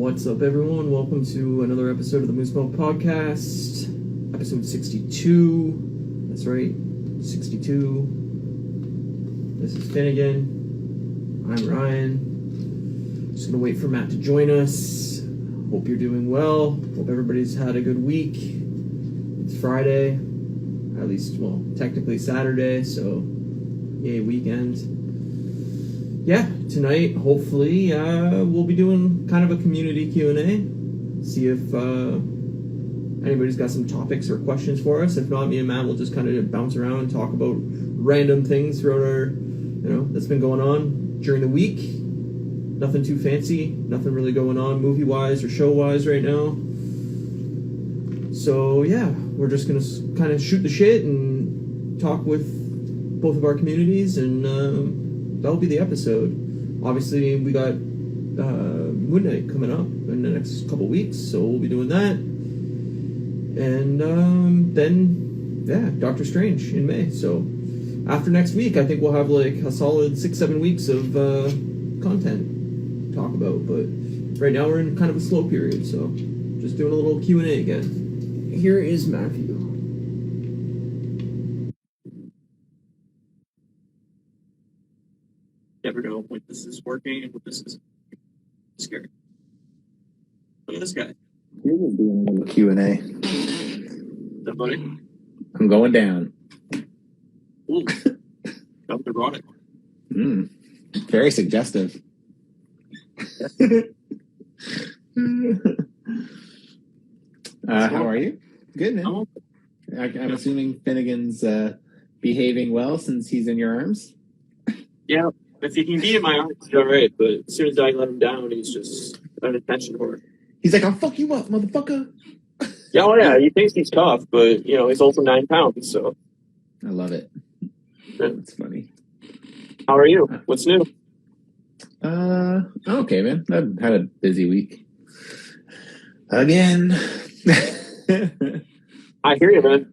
What's up, everyone? Welcome to another episode of the Moose Milk Podcast, episode 62. That's right, 62. This is Finnegan. I'm Ryan. Just gonna wait for Matt to join us. Hope you're doing well. Hope everybody's had a good week. It's Friday, at least, well, technically Saturday, so yay, weekend. Yeah, tonight, hopefully, we'll be doing kind of a community Q&A. See if anybody's got some topics or questions for us. If not, me and Matt will just kind of bounce around and talk about random things throughout our, that's been going on during the week. Nothing too fancy, nothing really going on movie-wise or show-wise right now. So, yeah, we're just going to kind of shoot the shit and talk with both of our communities, and that'll be the episode. Obviously, we got Moon Knight coming up in the next couple weeks, so we'll be doing that. And then, yeah, Doctor Strange in May. So after next week, I think we'll have like a solid 6-7 weeks of content to talk about. But right now, we're in kind of a slow period, so just doing a little Q&A again. Here is Matthew. Never know when this is working and when this is scary. Look at this guy. You're just doing a little Q&A. That buddy? I'm going down. Ooh. Felt erotic. Very suggestive. How are you? Good, man. I'm assuming Finnegan's behaving well since he's in your arms? Yeah. If he can be in my arms, he's all right. But as soon as I let him down, he's just an attention whore. He's like, I'll fuck you up, motherfucker. Yeah, oh yeah, he thinks he's tough, but, he's also 9 pounds, so. I love it. Yeah. That's funny. How are you? What's new? I'm okay, man. I've had a busy week. Again. I hear you, man.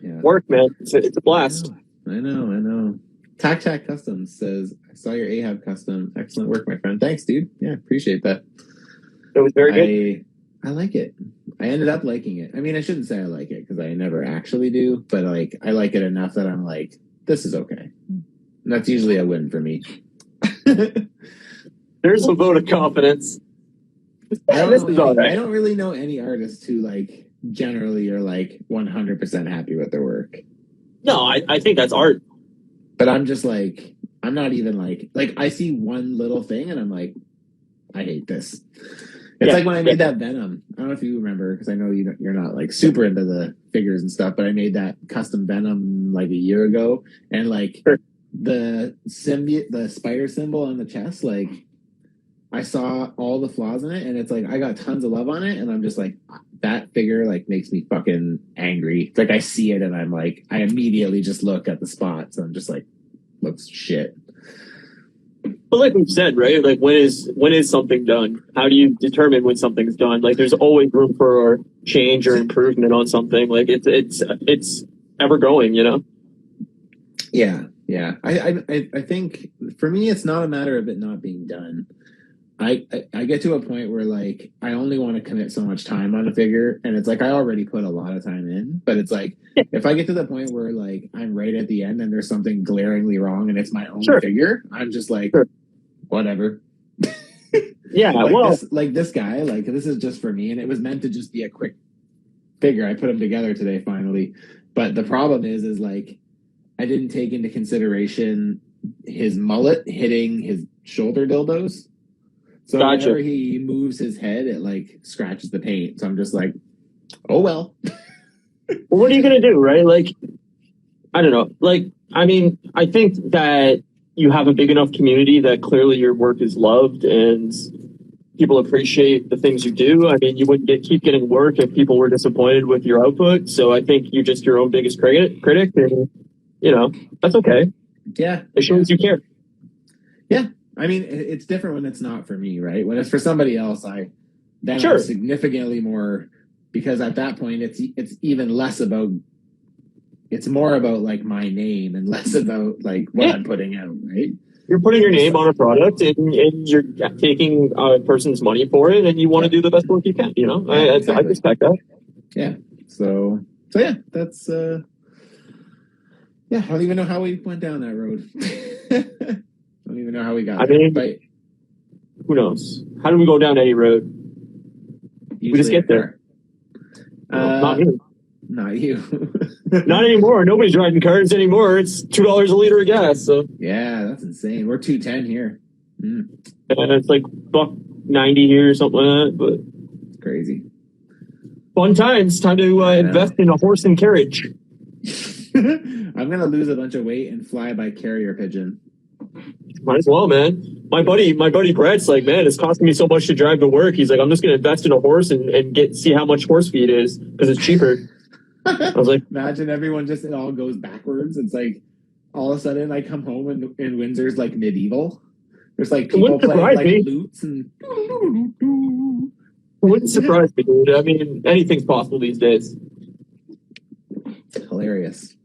Yeah. Work, man. It's a blast. I know. Tac Customs says, I saw your Ahab custom. Excellent work, my friend. Thanks, dude. Yeah, appreciate that. It was very good. I like it. I ended up liking it. I mean, I shouldn't say I like it because I never actually do, but like I like it enough that I'm like, this is okay. And that's usually a win for me. There's a vote of confidence. I don't really know any artists who like generally are like 100% happy with their work. No, I think that's art. But I'm just like, I'm not even like I see one little thing and I'm like, I hate this. It's like when I made that Venom. I don't know if you remember, because I know you're not like super into the figures and stuff, but I made that custom Venom like a year ago, and like the symbiote, the spider symbol on the chest, like I saw all the flaws in it, and it's like I got tons of love on it, and I'm just like, that figure like makes me fucking angry. It's like I see it and I'm like, I immediately just look at the spots and I'm just like, looks shit. But like we've said, right? Like when is something done? How do you determine when something's done? Like there's always room for change or improvement on something. Like it's ever going, Yeah. I think for me it's not a matter of it not being done. I get to a point where like I only want to commit so much time on a figure, and it's like I already put a lot of time in, but it's like if I get to the point where like I'm right at the end and there's something glaringly wrong and it's my own figure, I'm just like whatever. Yeah, this guy, like this is just for me, and it was meant to just be a quick figure. I put them together today finally, but the problem is like I didn't take into consideration his mullet hitting his shoulder dildos. So whenever he moves his head, it like scratches the paint. So I'm just like, oh well. Well, what are you gonna do, right? Like, I don't know. Like, I mean, I think that you have a big enough community that clearly your work is loved and people appreciate the things you do. I mean, you wouldn't keep getting work if people were disappointed with your output. So I think you're just your own biggest critic, and that's okay. Yeah, it shows you care. Yeah. I mean, it's different when it's not for me, right? When it's for somebody else, I'm significantly more, because at that point, it's even less about, it's more about like my name and less about like what I'm putting out, right? You're putting your name on a product, and you're taking a person's money for it, and you want to do the best work you can. You know, Yeah, I exactly. respect that. Yeah. So yeah, that's yeah. I don't even know how we went down that road. I don't even know how we got I there. mean, But who knows? How do we go down any road? We just get there. Not me. Not you. Not anymore. Nobody's riding cars anymore. It's $2 a liter of gas. So Yeah, that's insane. We're 210 here. and it's like $1.90 here or something like that. But It's crazy. fun times. Time to invest in a horse and carriage. I'm gonna lose a bunch of weight and fly by carrier pigeon. Might as well, man. My buddy Brett's like, man, it's costing me so much to drive to work. He's like, I'm just gonna invest in a horse and see how much horse feed is because it's cheaper. I was like, imagine everyone just, it all goes backwards. It's like all of a sudden I come home and Windsor's like medieval. There's like people playing like lutes and. It wouldn't surprise me, dude. I mean, anything's possible these days. Hilarious.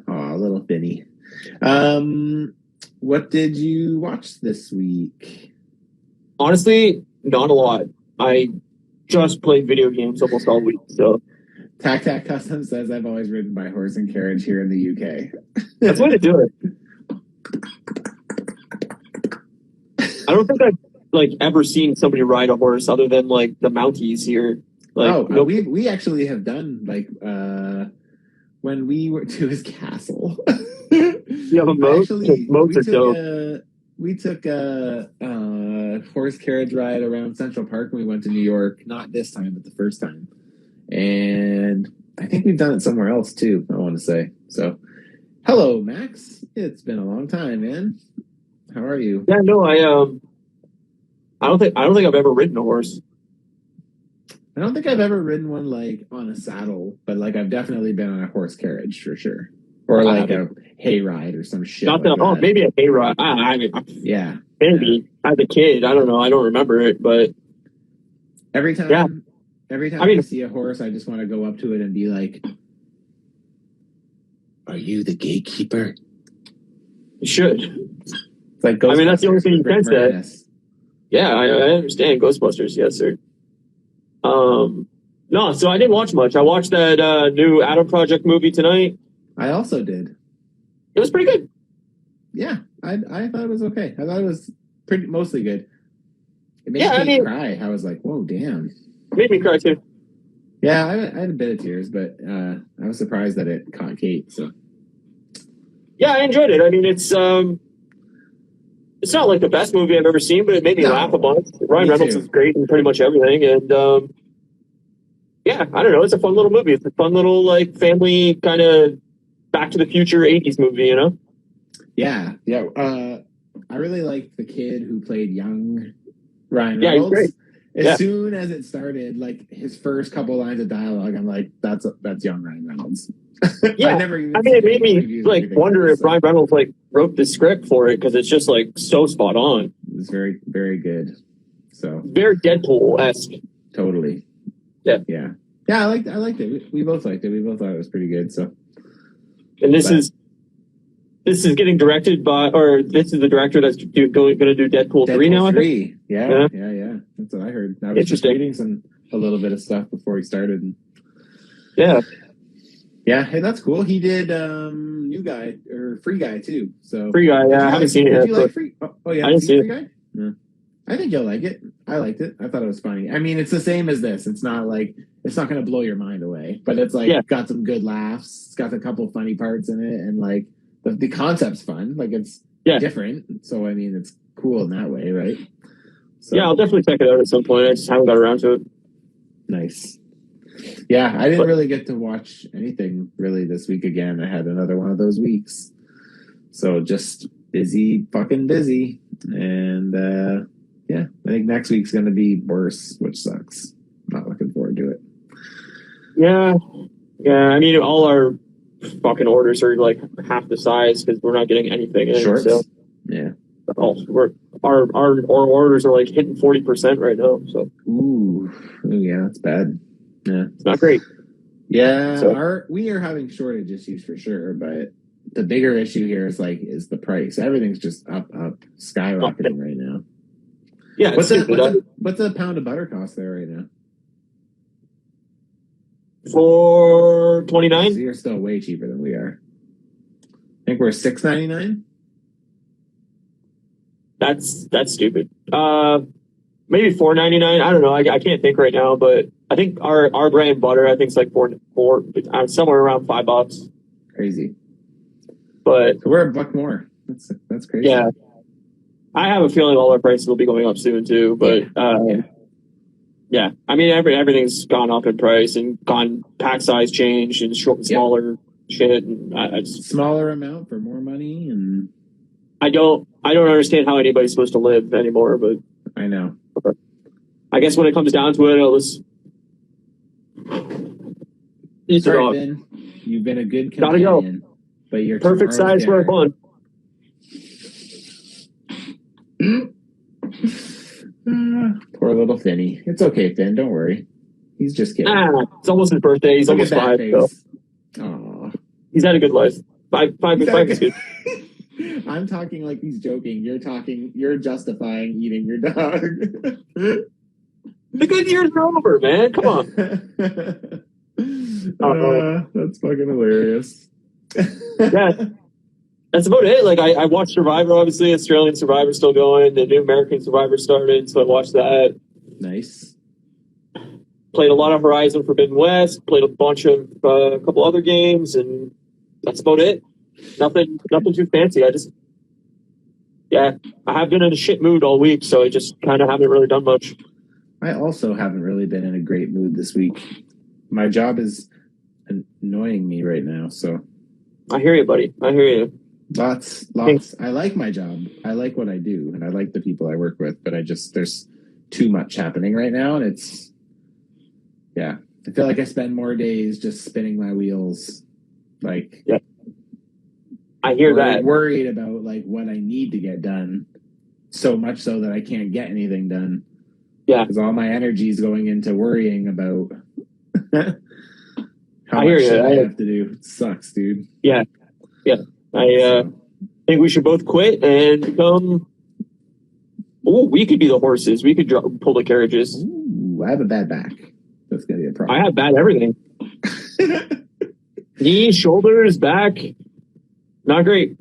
Aw, little Finny. What did you watch this week? Honestly, not a lot. I just played video games almost all week. So Tac Custom says I've always ridden by horse and carriage here in the UK. that's the way to do it. I don't think I've like ever seen somebody ride a horse other than like the Mounties here. Like, we actually have done like when we were to his castle. You have a moat? Moats are dope. We took a horse carriage ride around Central Park when we went to New York. Not this time, but the first time. And I think we've done it somewhere else too, I want to say. So, hello, Max. It's been a long time, man. How are you? Yeah, no, I don't think I've ever ridden a horse. I don't think I've ever ridden one like on a saddle, but like I've definitely been on a horse carriage for sure. Or like a hayride or some shit. Not that, oh, maybe a hayride. Yeah. Maybe. As a kid, I don't know. I don't remember it, but every time I see a horse, I just want to go up to it and be like, "Are you the gatekeeper?" You should. It's like I mean, that's the only thing you can say. Yeah, I understand Ghostbusters. Yes, sir. No, so I didn't watch much. I watched that new Adam Project movie tonight. I also did. It was pretty good. Yeah, I thought it was okay. I thought it was mostly good. It made me cry. I was like, "Whoa, damn!" It made me cry too. Yeah, I had a bit of tears, but I was surprised that it caught Kate. So yeah, I enjoyed it. I mean, it's not like the best movie I've ever seen, but it made me laugh a bunch. Ryan Reynolds is great in pretty much everything, and yeah, I don't know. It's a fun little movie. It's a fun little like family kind of Back to the Future 80s movie, you know? Yeah. I really liked the kid who played young Ryan Reynolds. Yeah, he's great. As soon as it started, like his first couple lines of dialogue, I'm like, that's young Ryan Reynolds. Yeah, it made me like wonder if Ryan Reynolds like wrote the script for it because it's just like so spot on. It's very, very good. So very Deadpool-esque. Totally. Yeah. I liked it. We both liked it. We both thought it was pretty good. So, and this is getting directed by, or this is the director that's going to do Deadpool 3 now. 3. Yeah. That's what I heard. I was just reading a little bit of stuff before he started. And yeah. Hey, that's cool. He did New Guy or Free Guy too. So Free Guy, yeah, I haven't seen it yet. Did you like Free? Oh yeah, I didn't see Free Guy. Yeah. I think you'll like it. I liked it. I thought it was funny. I mean, it's the same as this. It's not going to blow your mind away, but it's like got some good laughs. It's got a couple funny parts in it, and like the concept's fun. Like it's different. So I mean, it's cool in that way, right? So, yeah, I'll definitely check it out at some point. I just haven't got around to it. Nice. Yeah, I didn't really get to watch anything really this week again. I had another one of those weeks. So just fucking busy. And yeah, I think next week's going to be worse, which sucks. I'm not looking forward to it. Yeah. I mean, all our fucking orders are like half the size because we're not getting anything in. Shorts? So. Yeah. Our orders are like hitting 40% right now. So. Ooh, yeah, that's bad. Yeah, it's not great. Yeah, we are having shortage issues for sure, but the bigger issue here is the price. Everything's just up, skyrocketing right now. Yeah, What's a pound of butter cost there right now? for So $29. you're still way cheaper than we are. I think we're $6.99. That's stupid. Maybe $4.99. I don't know. I can't think right now, but I think our brand butter, I think it's like four somewhere around $5. Crazy. But So we're $1 more. That's crazy. yeah, I have a feeling all our prices will be going up soon too. But yeah. I mean, everything's gone up in price and pack size changed and smaller shit. And I just, smaller amount for more money, and I don't understand how anybody's supposed to live anymore. But I know. I guess when it comes down to it, I'll just Sorry, Ben. You've been a good Gotta companion, go. But you're Perfect size for a bun. Poor little Finny. It's okay, Finn. Don't worry. He's just kidding. It's almost his birthday. He's Look almost at that 5. face. So Aw. he's had a good life. Five is good. I'm talking like he's joking. You're justifying eating your dog. The good years are over, man. Come on. That's fucking hilarious. Yeah. That's about it. Like I watched Survivor, obviously. Australian Survivor still going. The new American Survivor started, so I watched that. Nice. Played a lot of Horizon Forbidden West. Played a bunch of a couple other games, and that's about it. Nothing too fancy. I have been in a shit mood all week, so I just kind of haven't really done much. I also haven't really been in a great mood this week. My job is annoying me right now, so. I hear you, buddy. I hear you. Lots. I like my job. I like what I do, and I like the people I work with, but there's too much happening right now, and I feel like I spend more days just spinning my wheels, like. Yeah. I hear that. Worried about like what I need to get done, so much so that I can't get anything done. Yeah, because all my energy is going into worrying about how I hear much you. shit I have to do. It sucks, dude. Yeah. I think we should both quit and become. Oh, we could be the horses. We could pull the carriages. Ooh, I have a bad back. That's gonna be a problem. I have bad everything. Knees, shoulders, back. Not great.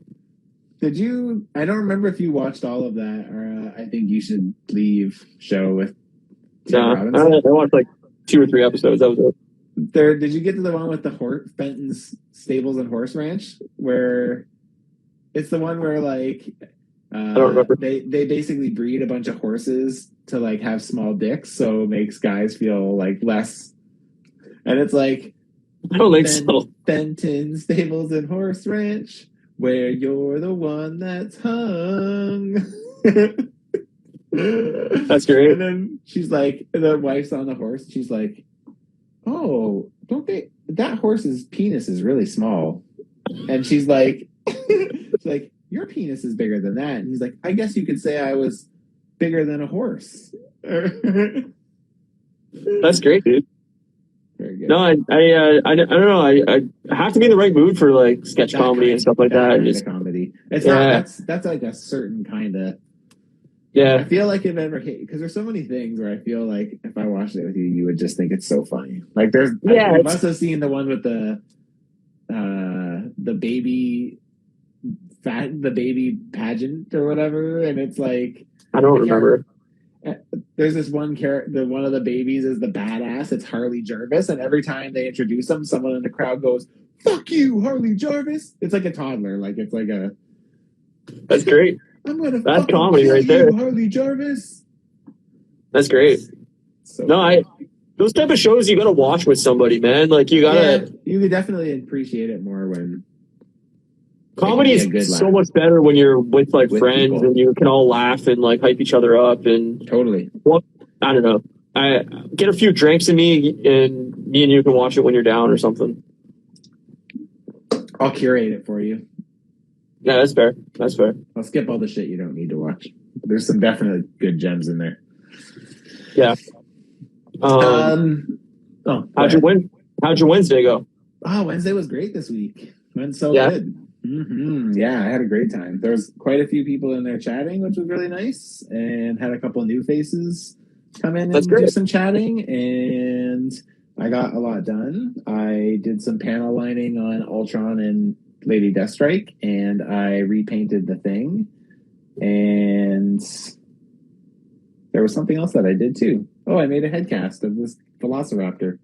Did you? I don't remember if you watched all of that, or I think you should leave show with. I watched like 2 or 3 episodes. That was it. Did you get to the one with the Fenton's Stables and Horse Ranch, where it's the one where like I don't remember. They basically breed a bunch of horses to like have small dicks, so it makes guys feel like less. And it's like I don't think so. Fenton's Stables and Horse Ranch, where you're the one that's hung. That's great. And then she's like, the wife's on the horse. She's like, "Oh, don't they? That horse's penis is really small." And she's like, "Your penis is bigger than that." And he's like, "I guess you could say I was bigger than a horse." That's great, dude. Very good. No, I don't know. I have to be in the right mood for like sketch comedy and stuff like that. Just comedy. It's not. That's like a certain kind of. Yeah. I feel like if ever hit, because there's so many things where I feel like if I watched it with you, you would just think it's so funny. Like you must have seen the one with the baby pageant or whatever, and it's like I don't remember. There's this one character, one of the babies is the badass. It's Harley Jarvis, and every time they introduce him, someone in the crowd goes, "Fuck you, Harley Jarvis!" It's like a toddler, like it's like a. That's great. That's comedy right there. Harley Jarvis. That's great. So those type of shows you gotta watch with somebody, man. Like you gotta. Yeah, you could definitely appreciate it more when. Comedy is so much better when you're with friends people. And you can all laugh and like hype each other up and totally. Well, I don't know. I get a few drinks in me and you can watch it when you're down or something. I'll curate it for you. Yeah, that's fair. That's fair. I'll skip all the shit you don't need to watch. There's some definitely good gems in there. Yeah. How'd your Wednesday go? Oh, Wednesday was great this week. Went so good. Yeah, I had a great time. There was quite a few people in there chatting, which was really nice, and had a couple new faces come in That's and do great. some chatting, and I got a lot done. I did some panel lining on Ultron and Lady Deathstrike, and I repainted the Thing, and there was something else that I did too. Oh, I made a headcast of this Velociraptor.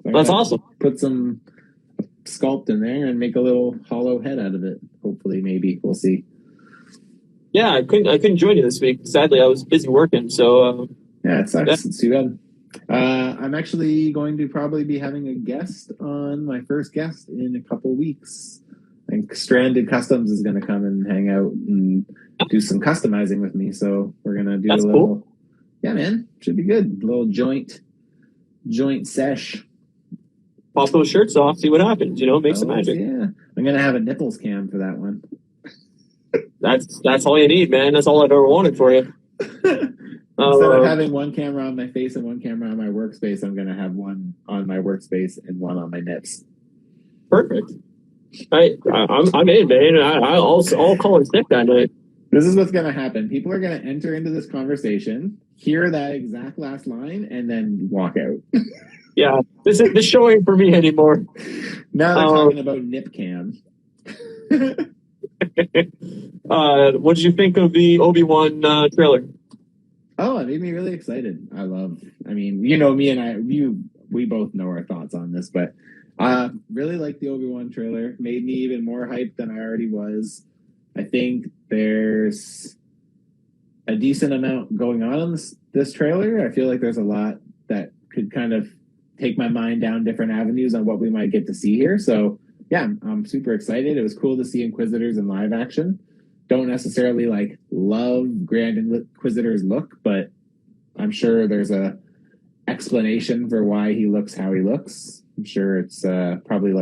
So That's awesome. Put some sculpt in there and make a little hollow head out of it. Hopefully, maybe we'll see. Yeah, I couldn't join you this week. Sadly, I was busy working. So yeah, it sucks. Yeah. It's too bad. I'm actually going to probably be having a guest on, my first guest in a couple weeks. I think Stranded Customs is going to come and hang out and do some customizing with me. So we're going to do That's a little. Cool. Yeah, man, should be good. A little joint sesh. Pop those shirts off, see what happens. Make some magic. Yeah, I'm gonna have a nipples cam for that one. That's all you need, man. That's all I've ever wanted for you. Instead of having one camera on my face and one camera on my workspace, I'm gonna have one on my workspace and one on my nips. Perfect. I'm in, man. I'll call it sick that night. This is what's gonna happen. People are gonna enter into this conversation, hear that exact last line, and then walk out. Yeah, this show ain't for me anymore. Now they're talking about nip cam. What did you think of the Obi-Wan trailer? Oh, it made me really excited. Me and we both know our thoughts on this, but really liked the Obi-Wan trailer. Made me even more hyped than I already was. I think there's a decent amount going on in this trailer. I feel like there's a lot that could kind of take my mind down different avenues on what we might get to see here. So yeah, I'm super excited. It was cool to see Inquisitors in live action. Don't necessarily love Grand Inquisitor's look, but I'm sure there's a explanation for why he looks how he looks. I'm sure it's probably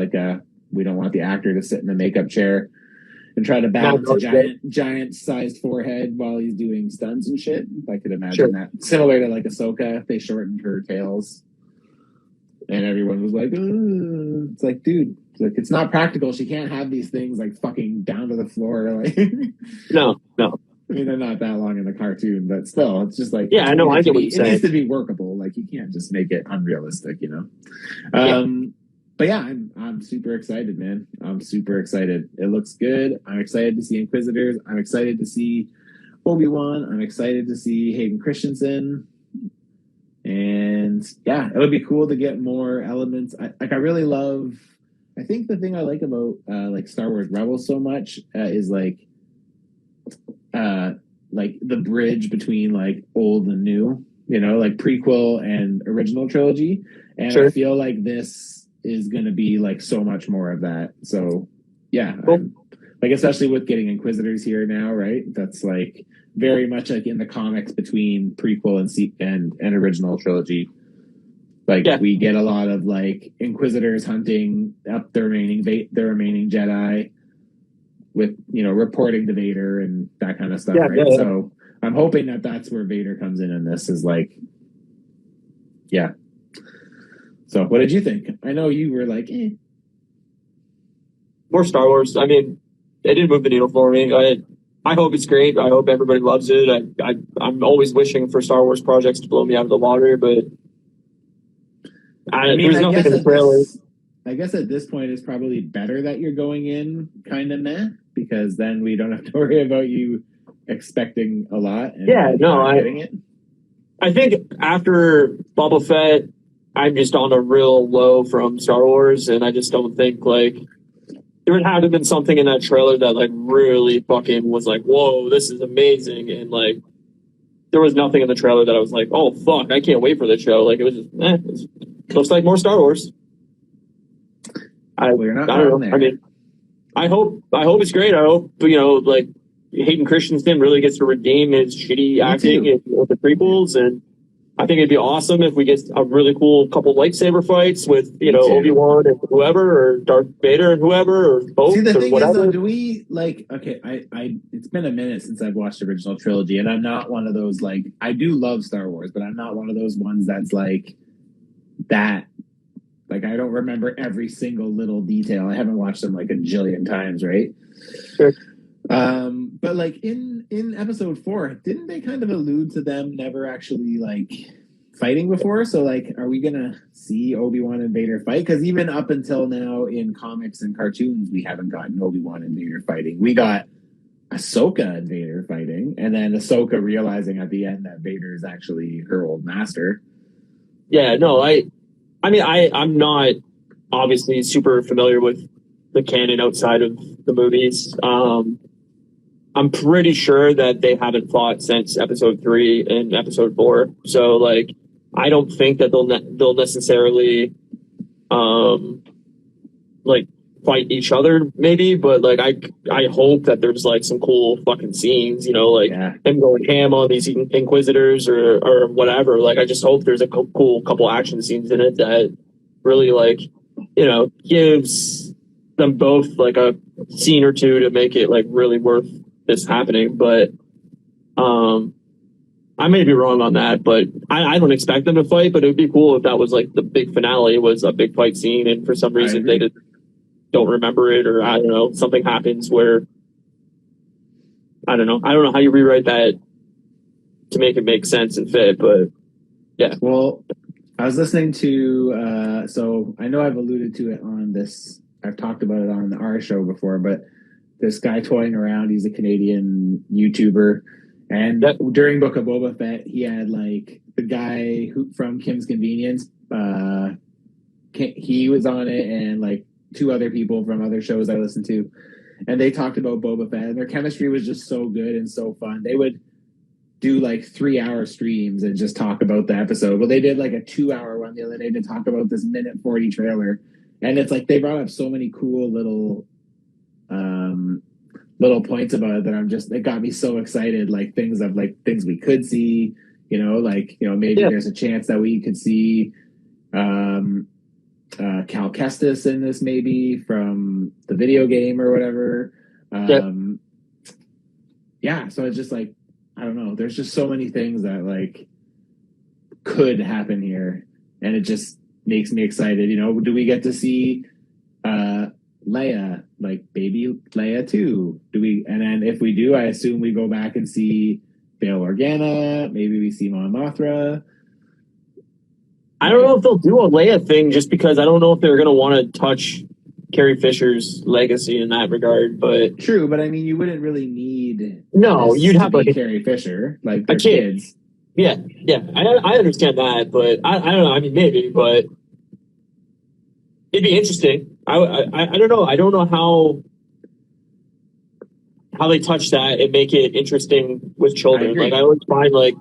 we don't want the actor to sit in the makeup chair and try to balance a giant sized forehead while he's doing stunts and shit. I could imagine that. Similar to Ahsoka, if they shortened her tails. And everyone was like, ugh. It's like, dude, it's not practical. She can't have these things fucking down to the floor. No. I mean, they're not that long in the cartoon, but still, it's just yeah, I know. I get what you're saying. It needs to be workable. You can't just make it unrealistic, But yeah, I'm super excited, man. I'm super excited. It looks good. I'm excited to see Inquisitors. I'm excited to see Obi-Wan. I'm excited to see Hayden Christensen. And yeah, it would be cool to get more elements. I really love. I think the thing I like about Star Wars Rebels so much is the bridge between old and new. Prequel and original trilogy. And sure. I feel like this is going to be so much more of that. So yeah, cool. Especially with getting Inquisitors here now, right? That's very much in the comics between prequel and original trilogy. We get a lot of Inquisitors hunting up the remaining Jedi with reporting to Vader and that kind of stuff, right? Yeah. So I'm hoping that's where Vader comes in this is yeah. So what did you think? I know you were More Star Wars. I mean, it didn't move the needle for me. I hope it's great. I hope everybody loves it. I'm always wishing for Star Wars projects to blow me out of the water, but there's nothing in the trailer. I guess at this point, it's probably better that you're going in kind of meh, because then we don't have to worry about you expecting a lot. And getting it. I think after Boba Fett, I'm just on a real low from Star Wars, and I just don't think there would have to have been something in that trailer that really fucking was whoa, this is amazing. And there was nothing in the trailer that I was oh fuck, I can't wait for the show. It was just it looks like more Star Wars. I don't know. There. I mean, I hope it's great. I hope Hayden Christensen really gets to redeem his shitty acting with the prequels, and I think it'd be awesome if we get a really cool couple lightsaber fights with, Obi-Wan and whoever, or Darth Vader and whoever, or both. See, the or thing whatever. is, though, do we, okay, I it's been a minute since I've watched the original trilogy, and I'm not one of those, I do love Star Wars, but I'm not one of those ones that's that Like I don't remember every single little detail. I haven't watched them like a jillion times, right? Sure. But like in episode 4, didn't they kind of allude to them never actually like fighting before? So like, are we gonna see Obi-Wan and Vader fight? Because even up until now in comics and cartoons, we haven't gotten Obi-Wan and Vader fighting. We got Ahsoka and Vader fighting, and then Ahsoka realizing at the end that Vader is actually her old master. Yeah, no, I'm not obviously super familiar with the canon outside of the movies. I'm pretty sure that they haven't fought since episode 3 and episode 4. So like, I don't think that they'll necessarily like fight each other maybe, but like I hope that there's like some cool fucking scenes, you know, like them going ham on these Inquisitors or whatever. Like I just hope there's a cool couple action scenes in it that really like, you know, gives them both like a scene or two to make it like really worth this happening. But I may be wrong on that, but I don't expect them to fight, but it would be cool if that was like the big finale was a big fight scene and for some reason they don't remember it, or I don't know, something happens where I don't know how you rewrite that to make it make sense and fit, but yeah. Well, I was listening to so I know I've alluded to it on this, I've talked about it on our show before, but this guy toying around, he's a Canadian YouTuber, and during Book of Boba Fett he had like the guy who from Kim's Convenience, he was on it, and like 2 other people from other shows I listened to, and they talked about Boba Fett, and their chemistry was just so good and so fun. They would do like 3-hour streams and just talk about the episode. Well, they did like a 2-hour one the other day to talk about this minute 40 trailer, and it's like they brought up so many cool little points about it that it got me so excited. Like things we could see, you know, like, you know, maybe there's a chance that we could see Cal Kestis in this, maybe from the video game or whatever. So it's just like, I don't know, there's just so many things that like could happen here, and it just makes me excited. You know, do we get to see Leia, like baby Leia too? And then if we do, I assume we go back and see Bail Organa, maybe we see Mon Mothra. I don't know if they'll do a Leia thing, just because I don't know if they're going to want to touch Carrie Fisher's legacy in that regard. But true, but I mean, you wouldn't really need. No, you'd have like Carrie Fisher, like a kid. Kids. Yeah. I understand that, but I don't know. I mean, maybe, but it'd be interesting. I don't know. I don't know how they touch that and make it interesting with children. Like I always find like.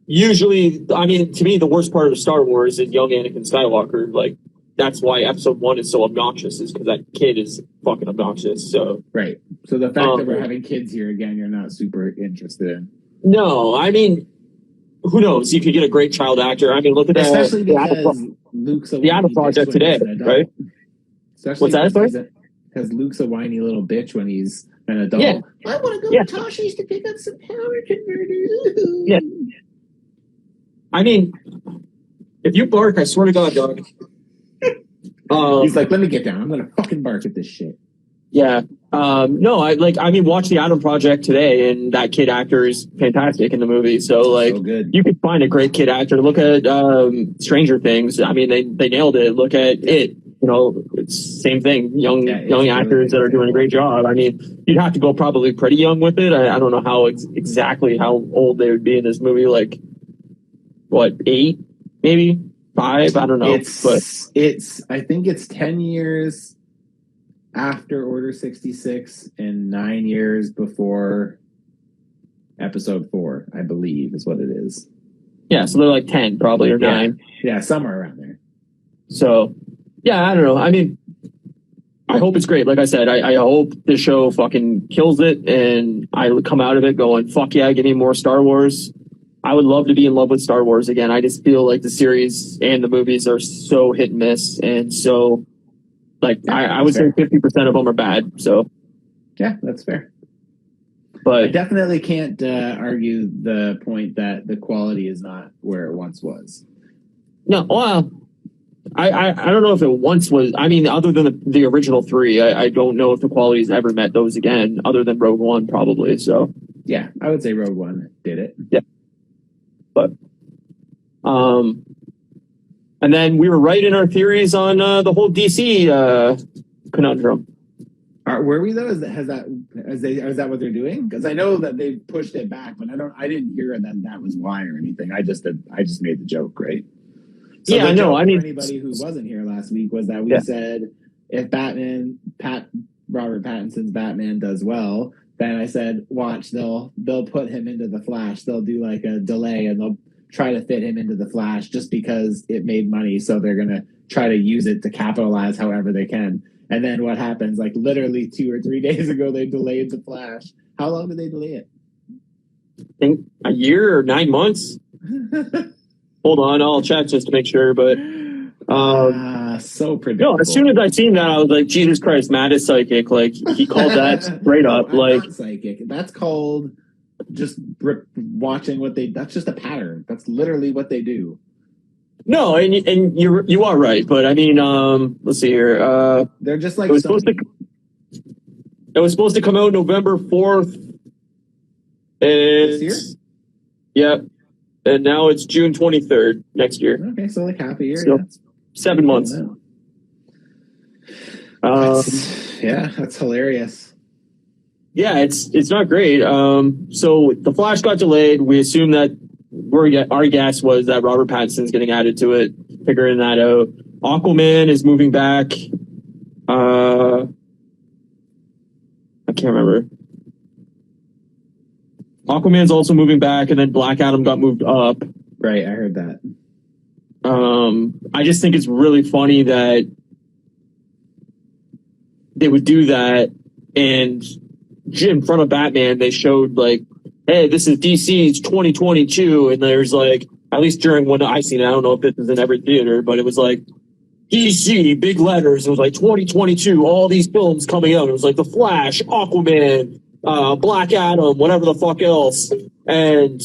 Usually, I mean, to me, the worst part of Star Wars is young Anakin Skywalker. Like, that's why Episode 1 is so obnoxious, is because that kid is fucking obnoxious. So right. So the fact that we're having kids here again, you're not super interested in. No, I mean, who knows? You could get a great child actor. I mean, look at especially because Luke's the Adam Project today, right? Especially what's that? Because Luke's a whiny little bitch when he's an adult. Yeah. I want to go to Toshi's to pick up some power converters. Yeah. I mean, if you bark, I swear to God, dog. He's like, let me get down. I'm gonna fucking bark at this shit. Yeah. No, I mean, watch the Adam Project today, and that kid actor is fantastic in the movie. So like, so good. You could find a great kid actor. Look at Stranger Things. I mean, they nailed it. Look at it. You know, it's same thing. Young actors that are doing a great job. I mean, you'd have to go probably pretty young with it. I don't know how exactly how old they would be in this movie. Like, what, 8, maybe 5? I don't know. I think it's 10 years after Order 66 and 9 years before Episode 4, I believe, is what it is. Yeah, so they're like 10 probably, or 9. Yeah, somewhere around there. So, yeah, I don't know. I mean, I hope it's great. Like I said, I hope the show fucking kills it, and I come out of it going, fuck yeah, give me more Star Wars. I would love to be in love with Star Wars again. I just feel like the series and the movies are so hit and miss, and so, like, I would say 50% of them are bad. So, yeah, that's fair. But I definitely can't argue the point that the quality is not where it once was. No, well, I don't know if it once was. I mean, other than the original three, I don't know if the quality's ever met those again, other than Rogue One, probably. So Yeah, I would say Rogue One did it. yeah, but and then we were right in our theories on the whole DC conundrum. Were we though? Is that what they're doing? Because I know that they pushed it back, but I didn't hear that was why or anything. I just made the joke, right? So yeah, I know. I mean, for anybody who wasn't here last week was that we said if Robert Pattinson's Batman does well, then I said, watch, they'll put him into the Flash. They'll do like a delay and they'll try to fit him into the Flash just because it made money. So they're gonna try to use it to capitalize however they can. And then what happens? Like literally 2 or 3 days ago, they delayed the Flash. How long did they delay it? I think a year or 9 months. Hold on, I'll check just to make sure. But so predictable. No, as soon as I seen that, I was like, Jesus Christ, Matt is psychic. Like he called that straight up. No, like not psychic. That's called just watching what they. That's just a pattern. That's literally what they do. No, and you are right, but I mean, let's see here. They're just like it was supposed to come out November 4th. This year? Yeah, and now it's June 23rd next year. Okay, so like half a year. So, 7 months. That's hilarious. Yeah, it's not great. So the Flash got delayed. We assume that our guess was that Robert Pattinson's getting added to it, figuring that out. Aquaman is moving back. I can't remember. Aquaman's also moving back, and then Black Adam got moved up. Right, I heard that. I just think it's really funny that they would do that, and in front of Batman, they showed like, hey, this is DC's 2022, and there's like, at least during when I seen it, I don't know if this is in every theater, but it was like, DC, big letters, it was like 2022, all these films coming out. It was like The Flash, Aquaman, Black Adam, whatever the fuck else. And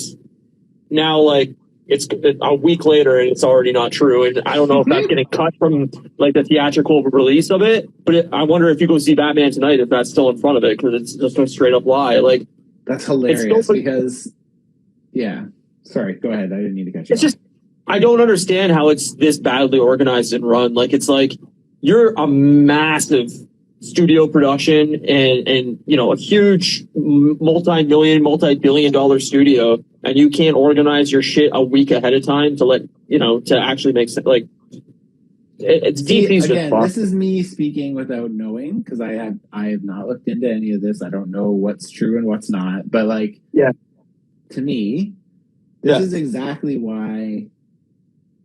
now like, it's a week later and it's already not true. And I don't know if that's getting cut from like the theatrical release of it, but I wonder if you go see Batman tonight, if that's still in front of it, because it's just a straight up lie. Like, that's hilarious because, yeah. Sorry, go ahead. I didn't need to catch you. It's just, I don't understand how it's this badly organized and run. Like, it's like you're a massive studio production and you know, a huge multi-billion-dollar studio, and you can't organize your shit a week ahead of time to let, you know, to actually make sense. Like, it's DC's again, just this is me speaking without knowing, because I have not looked into any of this. I don't know what's true and what's not. But like, yeah, to me, this is exactly why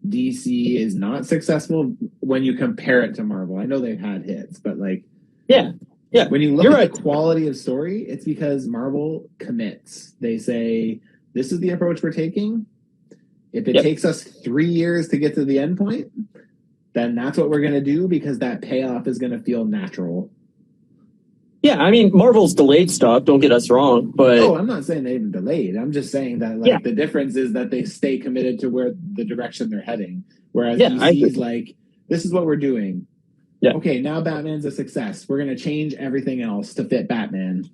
DC is not successful when you compare it to Marvel. I know they've had hits, but like, yeah. When you look at the quality of story, it's because Marvel commits. They say, this is the approach we're taking. If it takes us 3 years to get to the end point, then that's what we're going to do, because that payoff is going to feel natural. Yeah, I mean, Marvel's delayed stuff, don't get us wrong, but... Oh, I'm not saying they even delayed. I'm just saying that like the difference is that they stay committed to where the direction they're heading. Whereas DC's like, this is what we're doing. Yeah. Okay, now Batman's a success. We're going to change everything else to fit Batman.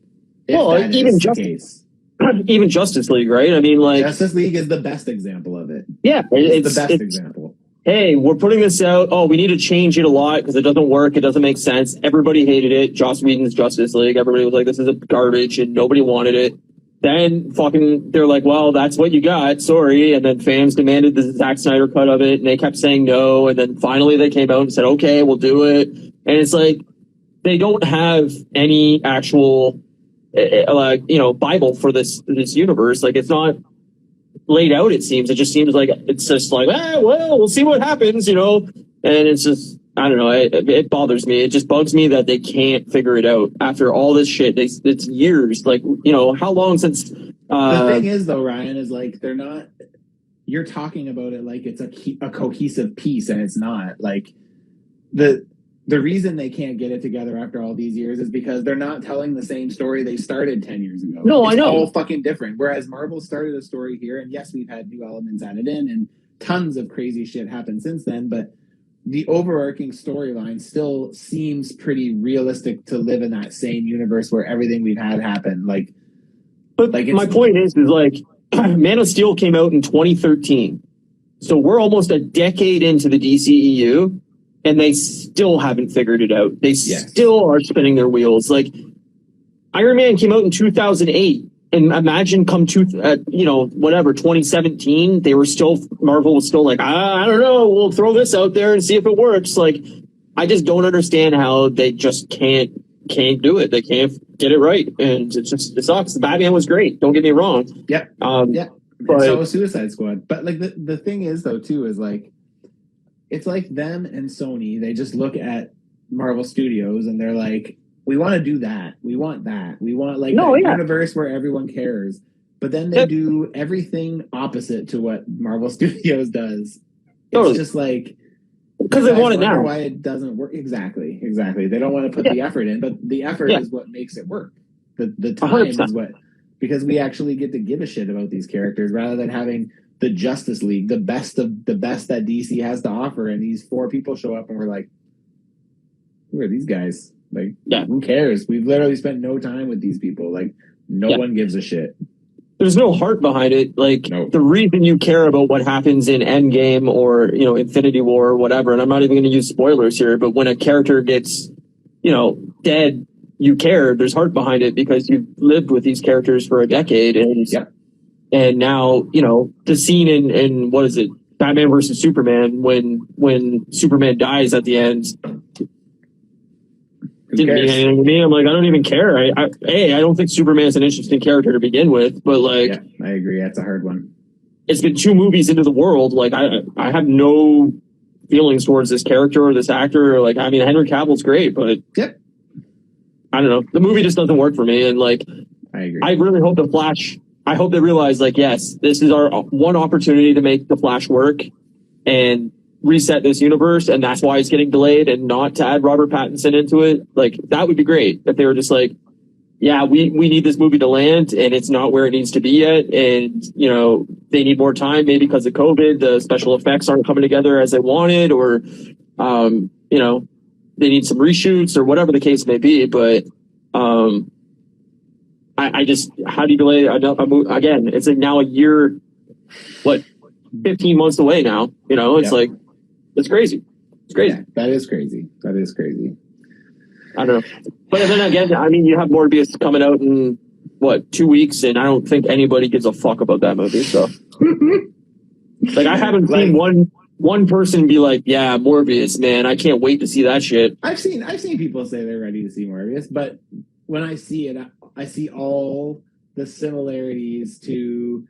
Even Justice League, right? I mean, like... Justice League is the best example of it. Yeah, it's the best example. Hey, we're putting this out. Oh, we need to change it a lot because it doesn't work. It doesn't make sense. Everybody hated it. Joss Whedon's Justice League. Everybody was like, this is a garbage, and nobody wanted it. Then they're like, well, that's what you got. Sorry. And then fans demanded the Zack Snyder cut of it, and they kept saying no. And then finally they came out and said, okay, we'll do it. And it's like, they don't have any actual, Bible for this universe. Like, it's not laid out, it seems. It just seems like it's just like, well, we'll see what happens, you know. And it's just, I don't know, it bothers me. It just bugs me that they can't figure it out after all this shit. It's years. Like, you know, how long since the thing is though, Ryan, is like, they're not, you're talking about it like it's a cohesive piece, and it's not. Like, the reason they can't get it together after all these years is because they're not telling the same story they started 10 years ago. No, I know. It's all fucking different. Whereas Marvel started a story here, and yes, we've had new elements added in, and tons of crazy shit happened since then, but the overarching storyline still seems pretty realistic to live in that same universe where everything we've had happen. But my point is like, Man of Steel came out in 2013. So we're almost a decade into the DCEU, and they still haven't figured it out. They still are spinning their wheels. Like, Iron Man came out in 2008. And imagine come 2017, they were still, Marvel was still like, I don't know, we'll throw this out there and see if it works. Like, I just don't understand how they just can't do it. They can't get it right. And it sucks. The Batman was great. Don't get me wrong. Yep. But so was Suicide Squad. But like the thing is though too, is like, it's like them and Sony, they just look at Marvel Studios and they're like, we want to do that. We want that. We want like a universe where everyone cares. But then they do everything opposite to what Marvel Studios does. It's just like, because they want it now. Why it doesn't work? Exactly. They don't want to put the effort in, but the effort is what makes it work. The time 100%. Is what, because we actually get to give a shit about these characters rather than having the Justice League, the best of the best that DC has to offer, and these 4 people show up and we're like, who are these guys? Like, who cares? We've literally spent no time with these people. Like, no one gives a shit. There's no heart behind it. Like, the reason you care about what happens in Endgame or, Infinity War or whatever, and I'm not even going to use spoilers here, but when a character gets, dead, you care. There's heart behind it because you've lived with these characters for a decade. And now, the scene in what is it? Batman versus Superman, when Superman dies at the end, didn't mean anything to me. I'm like, I don't even care. I don't think Superman's an interesting character to begin with, but like, I agree. That's a hard one. It's been 2 movies into the world. Like, I have no feelings towards this character or this actor. Like, I mean, Henry Cavill's great, but I don't know. The movie just doesn't work for me. And like, I agree. I really hope the Flash. I hope they realize, like, yes, this is our one opportunity to make the Flash work and reset this universe, and that's why it's getting delayed, and not to add Robert Pattinson into it. Like, that would be great if they were just like, yeah, we need this movie to land, and it's not where it needs to be yet, and they need more time, maybe because of COVID, the special effects aren't coming together as they wanted, or they need some reshoots or whatever the case may be. But I just, how do you delay a movie again? It's like now a year, 15 months away now. It's like, it's crazy. It's crazy. Yeah, that is crazy. I don't know. But then again, I mean, you have Morbius coming out in 2 weeks, and I don't think anybody gives a fuck about that movie. So, like, I haven't seen one person be like, "Yeah, Morbius, man, I can't wait to see that shit." I've seen people say they're ready to see Morbius, but when I see it, I see all the similarities to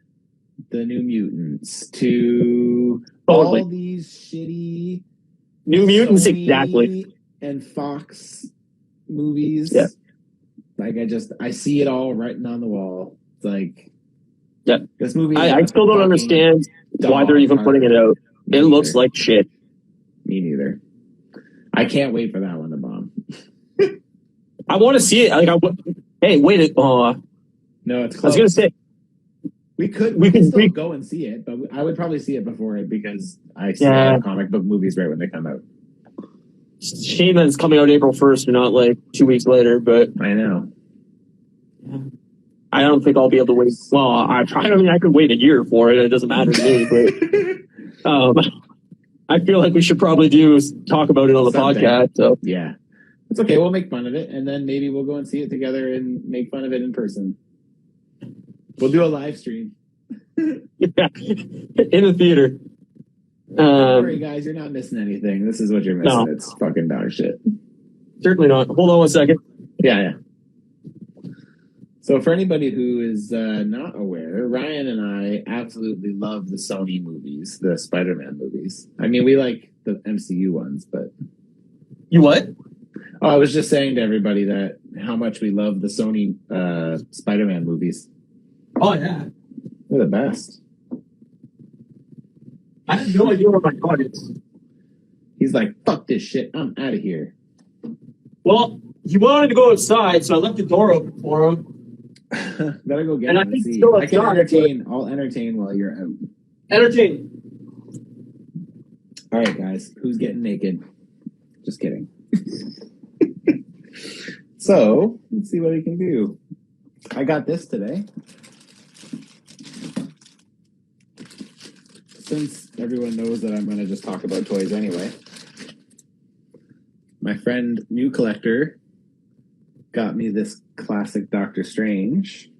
the New Mutants, to all these shitty New Mutants, Sony exactly, and Fox movies. Yeah. Like, I see it all written on the wall. It's like, this movie. I still don't understand why they're even putting it out. It looks like shit. Me neither. I can't wait for that one to bomb. I want to see it. Like, hey, wait. No, it's close. I was gonna say. We could still go and see it, but I would probably see it before it because I see comic book movies right when they come out. Shame that it's coming out April 1st and not like 2 weeks later, but I know. I don't think I'll be able to wait. Well, I could wait a year for it. It doesn't matter to me, but I feel like we should probably talk about it on the podcast. So yeah, it's okay. We'll make fun of it, and then maybe we'll go and see it together and make fun of it in person. We'll do a live stream. In the theater. Don't worry, guys, you're not missing anything. This is what you're missing. No. It's fucking dog shit. Certainly not. Hold on 1 second. Yeah. So for anybody who is not aware, Ryan and I absolutely love the Sony movies, the Spider-Man movies. I mean, we like the MCU ones, but... You what? Oh, I was just saying to everybody that how much we love the Sony Spider-Man movies. Oh, yeah. They're the best. I have no idea what my God is. He's like, fuck this shit. I'm out of here. Well, he wanted to go outside, so I left the door open for him. Better go get him and see. I'll entertain while you're out. Entertain. All right, guys, who's getting naked? Just kidding. So let's see what we can do. I got this today. Since everyone knows that I'm going to just talk about toys anyway, my friend New Collector got me this classic Doctor Strange.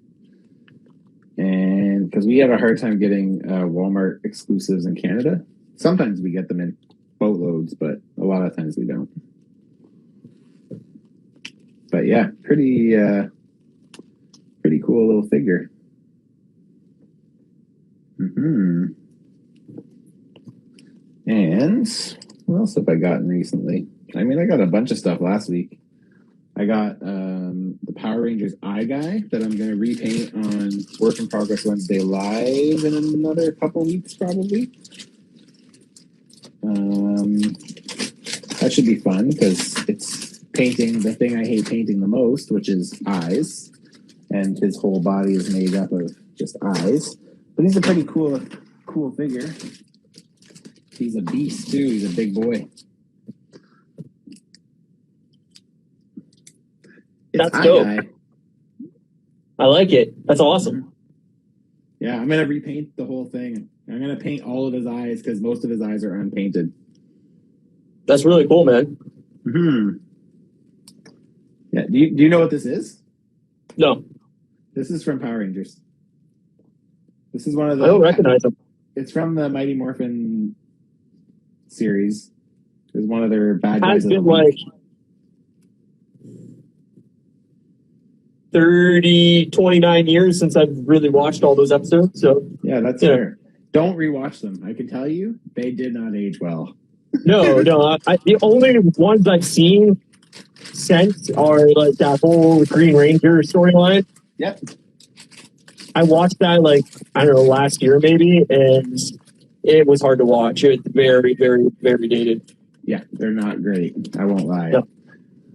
And because we have a hard time getting Walmart exclusives in Canada, sometimes we get them in boatloads, but a lot of times we don't. But yeah, pretty cool little figure. And what else have I gotten recently? I mean, I got a bunch of stuff last week. I got the Power Rangers Eye Guy that I'm going to repaint on Work in Progress Wednesday Live in another couple weeks, probably. That should be fun because it's painting the thing I hate painting the most, which is eyes. And his whole body is made up of just eyes. But he's a pretty cool figure. He's a beast, too. He's a big boy. That's dope. Guy. I like it. That's awesome. Yeah, I'm going to repaint the whole thing. I'm going to paint all of his eyes because most of his eyes are unpainted. That's really cool, man. Yeah. Do you know what this is? No. This is from Power Rangers. This is one of the... I don't recognize them. It's from the Mighty Morphin series. It's one of their bad guys. Has been like 29 years since I've really watched all those episodes. So yeah, that's fair. Don't rewatch them. I can tell you, they did not age well. No. The only ones I've seen since are like that whole Green Ranger storyline. Yep. I watched that I don't know, last year maybe, and it was hard to watch. It's very, very, very dated. Yeah, they're not great. I won't lie. No.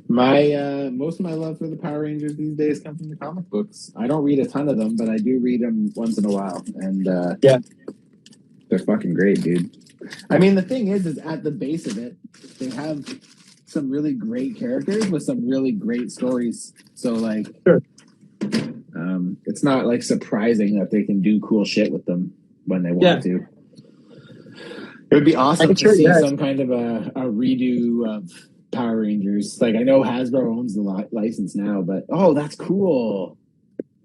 My most of my love for the Power Rangers these days comes from the comic books. I don't read a ton of them, but I do read them once in a while, and they're fucking great, dude. I mean, the thing is at the base of it, they have some really great characters with some really great stories. So sure. It's not surprising that they can do cool shit with them when they want to. It would be awesome to see some kind of a redo of Power Rangers. I know Hasbro owns the license now, but that's cool.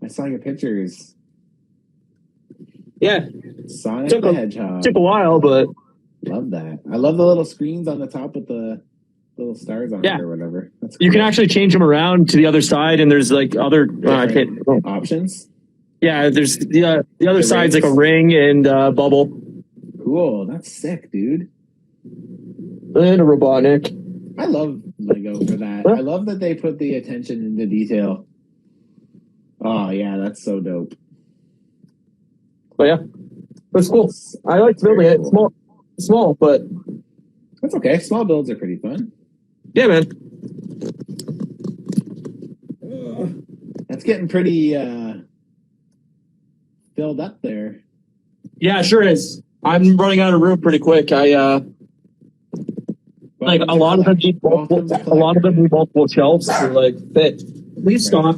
I saw your pictures. Yeah. Sonic the Hedgehog. Took a while, but love that. I love the little screens on the top with the little stars on it or whatever. That's cool. You can actually change them around to the other side, and there's other options. Yeah, there's the other side's like a ring and bubble. Cool. That's sick, dude. And a Robotnik. I love Lego for that. I love that they put the attention into detail. Oh yeah, that's so dope. But yeah, that's cool. I like building it. Small, but that's okay. Small builds are pretty fun. Yeah, man. That's getting pretty filled up there. Yeah, sure is. I'm running out of room pretty quick. A lot of them need multiple shelves to fit. Please stop.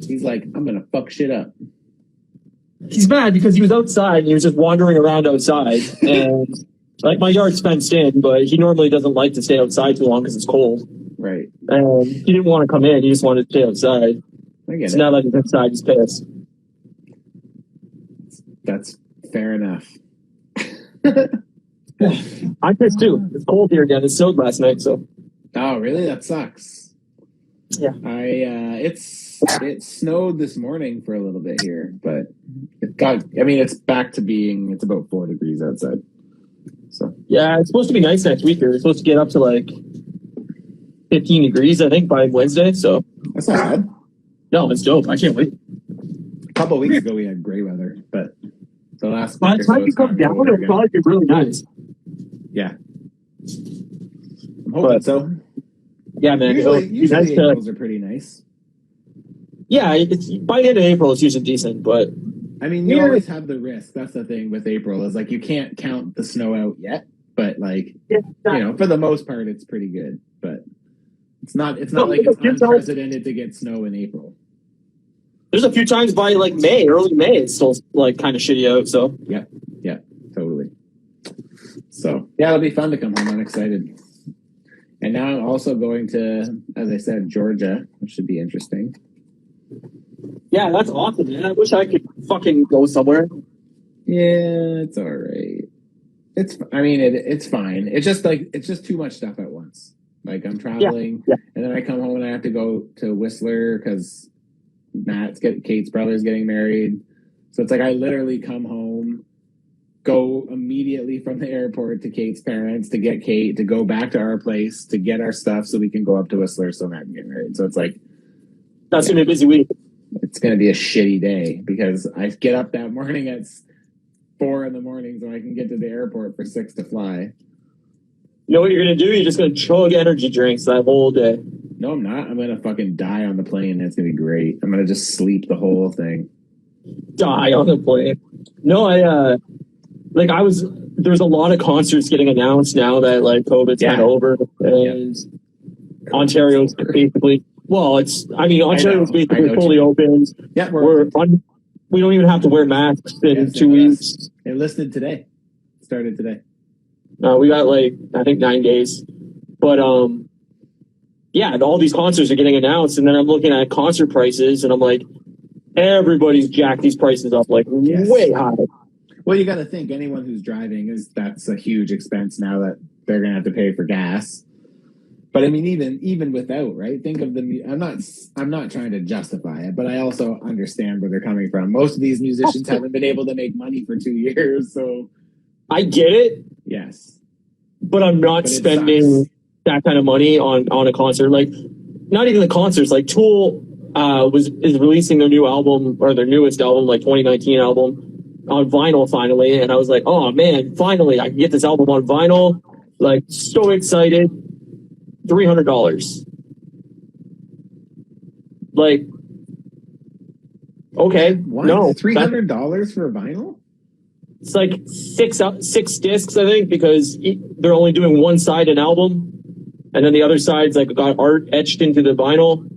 He's like, I'm gonna fuck shit up. He's mad because he was outside and he was just wandering around outside and my yard's fenced in, but he normally doesn't like to stay outside too long because it's cold. Right. And he didn't want to come in. He just wanted to stay outside. I get so it. Now that he's inside, he's pissed. That's fair enough. I'm pissed too. It's cold here again. It snowed last night, so. Oh, really? That sucks. Yeah. It snowed this morning for a little bit here, but it's back to it's about 4 degrees outside. So. Yeah, it's supposed to be nice next week here. It's supposed to get up to 15 degrees, I think, by Wednesday, so. That's not bad. No, it's dope. I can't wait. A couple of weeks ago, we had gray weather, but the last by the time you come down, it'll probably be really nice. Yeah. I'm hoping so. Yeah, man. Usually Aprils are pretty nice. Yeah, by the end of April, it's usually decent, but... I mean, you always have the risk. That's the thing with April, is you can't count the snow out yet. but like, Yeah. for the most part, it's pretty good. But it's not No, like it's there's unprecedented to get snow in April. a few times by like early May, it's still like kind of shitty out. So Yeah, totally. So yeah, it'll be fun to come home. I'm excited. And now I'm also going to, as I said, Georgia, which should be interesting. yeah, that's awesome, man. I wish I could fucking go somewhere. Yeah, it's all right. It's fine. It's just too much stuff at once. Like I'm traveling, Yeah. and then I come home and I have to go to Whistler because Kate's brother's getting married. So it's like I literally come home, go immediately from the airport to Kate's parents to get Kate, to go back to our place to get our stuff so we can go up to Whistler so Matt can get married. So it's like That's gonna be a busy week. it's gonna be a shitty day because I get up that morning at 4 a.m. so I can get to the airport for 6 to fly. You know what you're gonna do? You're just gonna chug energy drinks that whole day. No, I'm not. I'm gonna fucking die on the plane. It's gonna be great. I'm gonna just sleep the whole thing. Die on the plane. No, there's a lot of concerts getting announced now that like COVID's kind of over, and Ontario's basically, Ontario's basically fully opened. Yeah, we don't even have to wear masks in 2 weeks. It listed today. Started today. We got I think 9 days, but all these concerts are getting announced, and then I'm looking at concert prices, and I'm like, everybody's jacked these prices up way high. Well, you got to think anyone who's driving that's a huge expense now that they're going to have to pay for gas. But I mean, even without, right? Think of I'm not trying to justify it, but I also understand where they're coming from. Most of these musicians haven't been able to make money for 2 years, so I get it. Yes, but I'm not spending that kind of money on a concert. Like, not even the concerts. Like Tool is releasing their new album, or their newest album, like 2019 album, on vinyl finally, and I was like, oh man, finally I can get this album on vinyl. Like, so excited. $300. Like, okay, what? No, $300 for a vinyl? It's like six discs, I think, because they're only doing one side an album, and then the other side's like got art etched into the vinyl,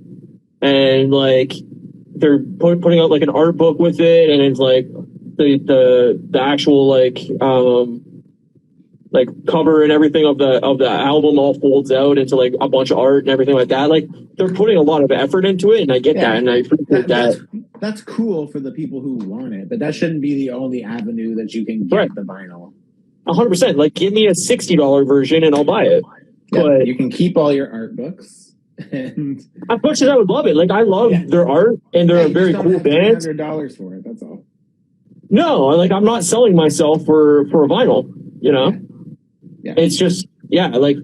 and like they're putting out like an art book with it, and it's like the actual like cover and everything of the album all folds out into like a bunch of art and everything like that. Like, they're putting a lot of effort into it, and I get that, and I appreciate that. That's cool for the people who want it, but that shouldn't be the only avenue that you can get the vinyl. 100%. Like, give me a $60 version and I'll buy it. Yeah, but you can keep all your art books. And as much as I would love it, like, I love their art, and they're a very cool band. $100 for it. That's all. No, like, I'm not selling myself for a vinyl. You know, It's just like.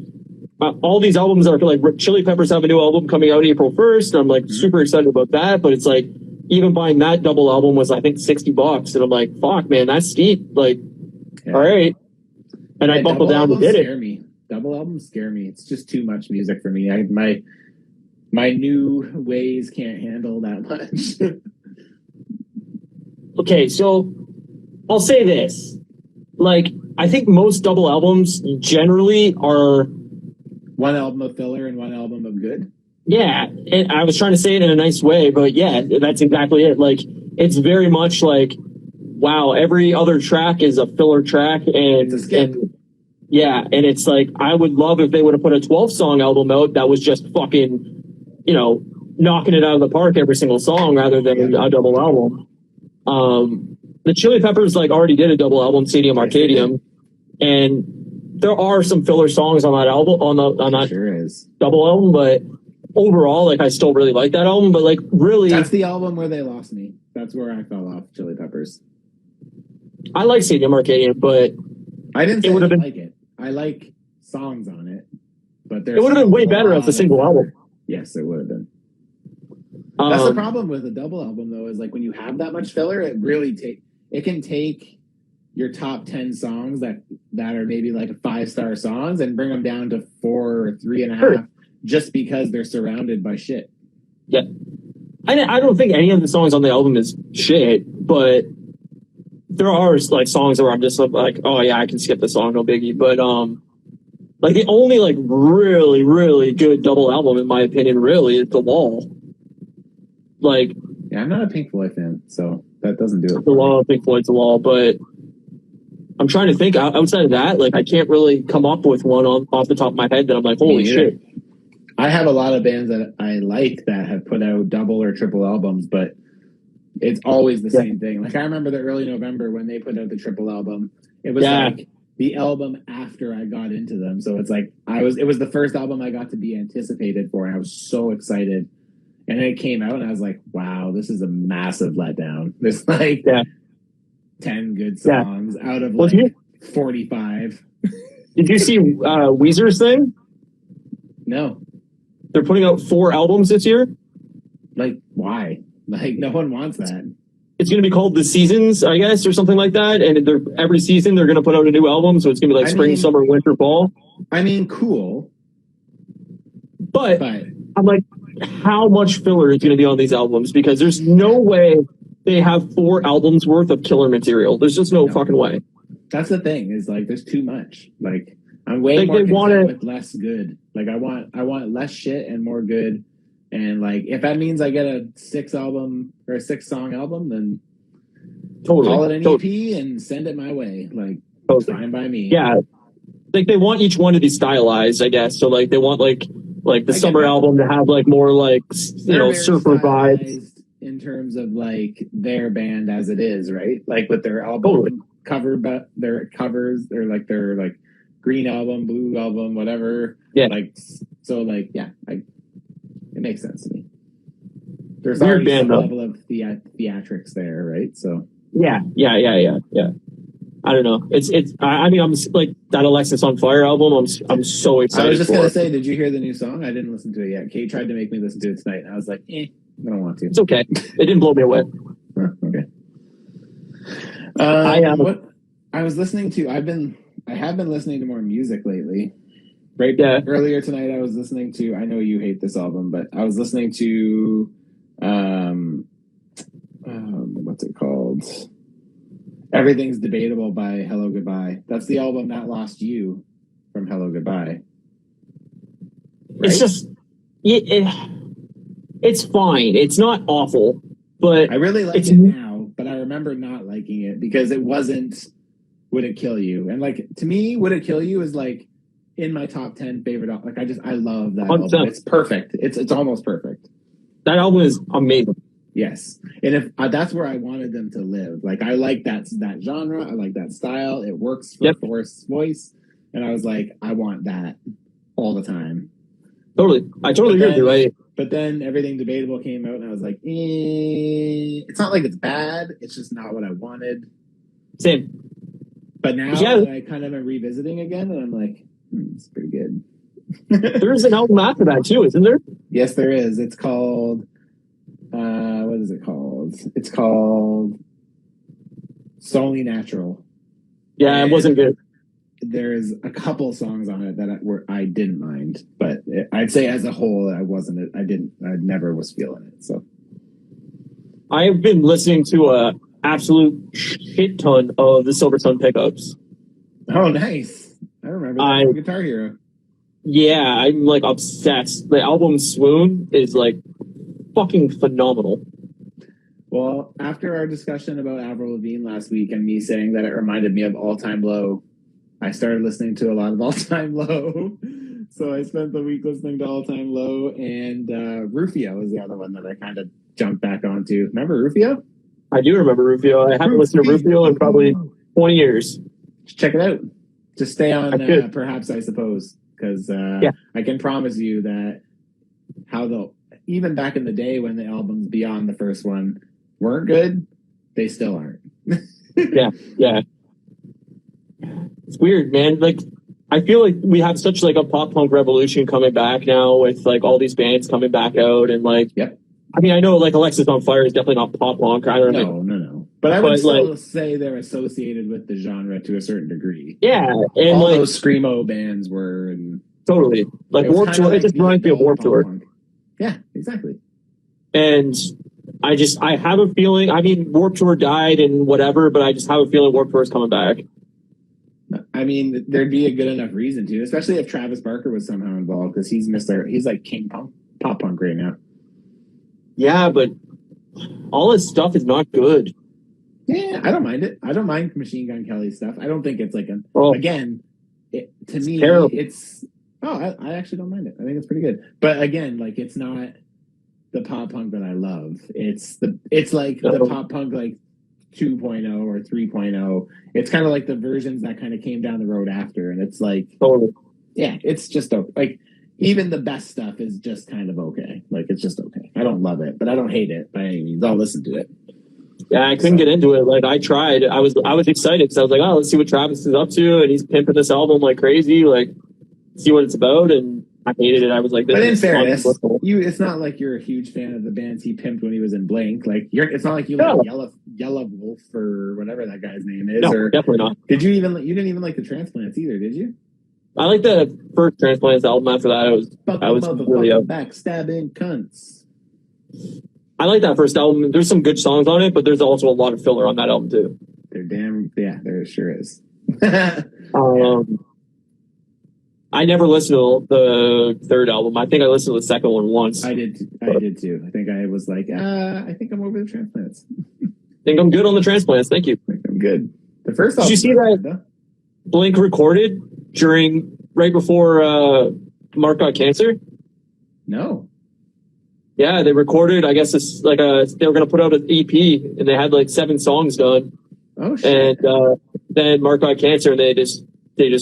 All these albums are like Chili Peppers have a new album coming out April 1st. And I'm like super excited about that. But it's like, even buying that double album was, I think, $60. And I'm like, fuck, man, that's steep. Like, all right. And I buckled down and did it. Double albums scare me. It's just too much music for me. My new ways can't handle that much. Okay, so I'll say this. Like, I think most double albums generally are one album of filler and one album of good. Yeah, and I was trying to say it in a nice way, but yeah, that's exactly it. Like, it's very much like, wow, every other track is a filler track, and it's like, I would love if they would have put a 12-song album out that was just fucking, knocking it out of the park every single song rather than a double album. The Chili Peppers already did a double album, Stadium Arcadium, and there are some filler songs on that album, on that double album, but overall, I still really like that album. But really, that's the album where they lost me. That's where I fell off Chili Peppers. I like Stadium Arcadium, but I didn't say I like it. I like songs on it, but it would have been way better as a single album. Yes, it would have been. That's the problem with a double album, though, is when you have that much filler, it can take your top 10 songs that are maybe 5-star songs and bring them down to 4 or 3.5 just because they're surrounded by shit. Yeah. I don't think any of the songs on the album is shit, but there are like songs where I'm just like, oh yeah, I can skip the song, no biggie. But like the only like really, really good double album, in my opinion, really is The Wall. Like, yeah, I'm not a Pink Floyd fan, so that doesn't do it. The Wall, Pink Floyd's The Wall, but I'm trying to think outside of that. Like, I can't really come up with one off the top of my head that I'm like, holy shit. I have a lot of bands that I like that have put out double or triple albums, but it's always the same thing. Like I remember the early November when they put out the triple album. It was like the album after I got into them. So it's like it was the first album I got to be anticipated for, and I was so excited. And then it came out and I was like, wow, this is a massive letdown. There's like 10 good songs out of like 45. Did you see Weezer's thing? No. They're putting out 4 albums this year. Like, why? Like, no one wants that. It's going to be called The Seasons, I guess, or something like that. And every season they're going to put out a new album. So it's going to be like spring, summer, winter, fall. I mean, cool. But I'm like, how much filler is going to be on these albums? Because there's no way they have 4 albums worth of killer material. There's just no fucking way. That's the thing, is like, there's too much. Like, I'm way more content with less good. Like I want less shit and more good. And like if that means I get a 6-album or a 6-song album, then call it an EP and send it my way. Like fine by me. Yeah. Like they want each one to be stylized, I guess. So like they want like the summer album to have like more like surfer vibes. In terms of like their band as it is, right? Like with their album cover, but their covers, they're like green album, blue album, whatever. Yeah. Like so, like it makes sense to me. There's weird already band, some level of theatrics there, right? So yeah. I don't know. I mean, I'm like that Alexis on Fire album. I'm so excited. I was just gonna say, did you hear the new song? I didn't listen to it yet. Kate tried to make me listen to it tonight, and I was like, I don't want to. It's okay. It didn't blow me away. Okay. What I was listening to, I have been listening to more music lately. Right. Yeah. Earlier tonight, I was listening to. I know you hate this album, but I was listening to, what's it called? Everything's Debatable by Hello Goodbye. That's the album that lost you from Hello Goodbye. Right? It's just it's fine. It's not awful, but I really like it now. But I remember not liking it because it wasn't Would It Kill You? And like to me, Would It Kill You is like in my top 10 favorite. Like I love that album. It's perfect. It's almost perfect. That album is amazing. Yes, and if that's where I wanted them to live. Like I like that genre. I like that style. It works for Forrest's voice, and I was like, I want that all the time. Totally, I totally agree with you. Right? But then Everything Debatable came out, and I was like, it's not like it's bad. It's just not what I wanted. Same. But now I kind of am revisiting again, and I'm like, it's pretty good. There's an album after that too, isn't there? Yes, there is. It's called. What is it called? It's called Solely Natural. Yeah, it wasn't good. There's a couple songs on it that I didn't mind, but I'd say as a whole, I never was feeling it. So I've been listening to a absolute shit ton of the Silver Sun pickups. Oh, nice! I remember that from Guitar Hero. Yeah, I'm like obsessed. The album Swoon is like fucking phenomenal. Well, after our discussion about Avril Lavigne last week and me saying that it reminded me of All Time Low, I started listening to a lot of All Time Low. So I spent the week listening to All Time Low, and Rufio was the other one that I kind of jumped back onto. Remember Rufio? I do remember Rufio. I haven't listened to Rufio in probably 20 years. Check it out. Just stay on Perhaps, I Suppose, because I can promise you that even back in the day when the albums beyond the first one weren't good, they still aren't. yeah. It's weird, man. Like, I feel like we have such like a pop punk revolution coming back now with like all these bands coming back out and like. Yep. I mean, I know like Alexis on Fire is definitely not pop punk. I don't know. No. But I would still say they're associated with the genre to a certain degree. Yeah, and all like those screamo bands were, and totally like Warped Tour. It just reminds me of Warped Tour. Yeah, exactly. And I have a feeling. I mean, Warped Tour died and whatever, but I just have a feeling Warped Tour is coming back. I mean, there'd be a good enough reason to, especially if Travis Barker was somehow involved, because he's like king pop punk right now. Yeah, but all his stuff is not good. Yeah, I don't mind it. I don't mind Machine Gun Kelly's stuff. I don't think it's like to me, terrible. it's I actually don't mind it. I think it's pretty good. But again, like it's not the pop punk that I love. It's like the pop punk like 2.0 or 3.0. It's kind of like the versions that kind of came down the road after, and it's like, yeah, it's just like even the best stuff is just kind of okay. Like it's just okay. I don't love it, but I don't hate it by any means. I'll listen to it. Yeah, I couldn't get into it. Like I tried. I was excited because I was like, oh, let's see what Travis is up to, and he's pimping this album like crazy. Like, see what it's about, and I hated it. I was like, but in fairness, it's not like you're a huge fan of the bands he pimped when he was in Blink. Like, it's not like you like Yellow Wolf or whatever that guy's name is. No, or definitely not. You didn't even like the Transplants either, did you? I like the first Transplants album. After that, I was really up. Backstabbing cunts. I like that first album. There's some good songs on it, but there's also a lot of filler on that album too. There sure is. I never listened to the third album. I think I listened to the second one once. I did too. I think I was like, I think I'm over the Transplants. I think I'm good on the Transplants. Thank you. I think I'm good. The first album. Did you see that Blink recorded right before Mark got cancer? No. Yeah, they recorded. I guess it's like they were going to put out an EP, and they had like 7 songs done. Oh shit! And then Mark got cancer, and they just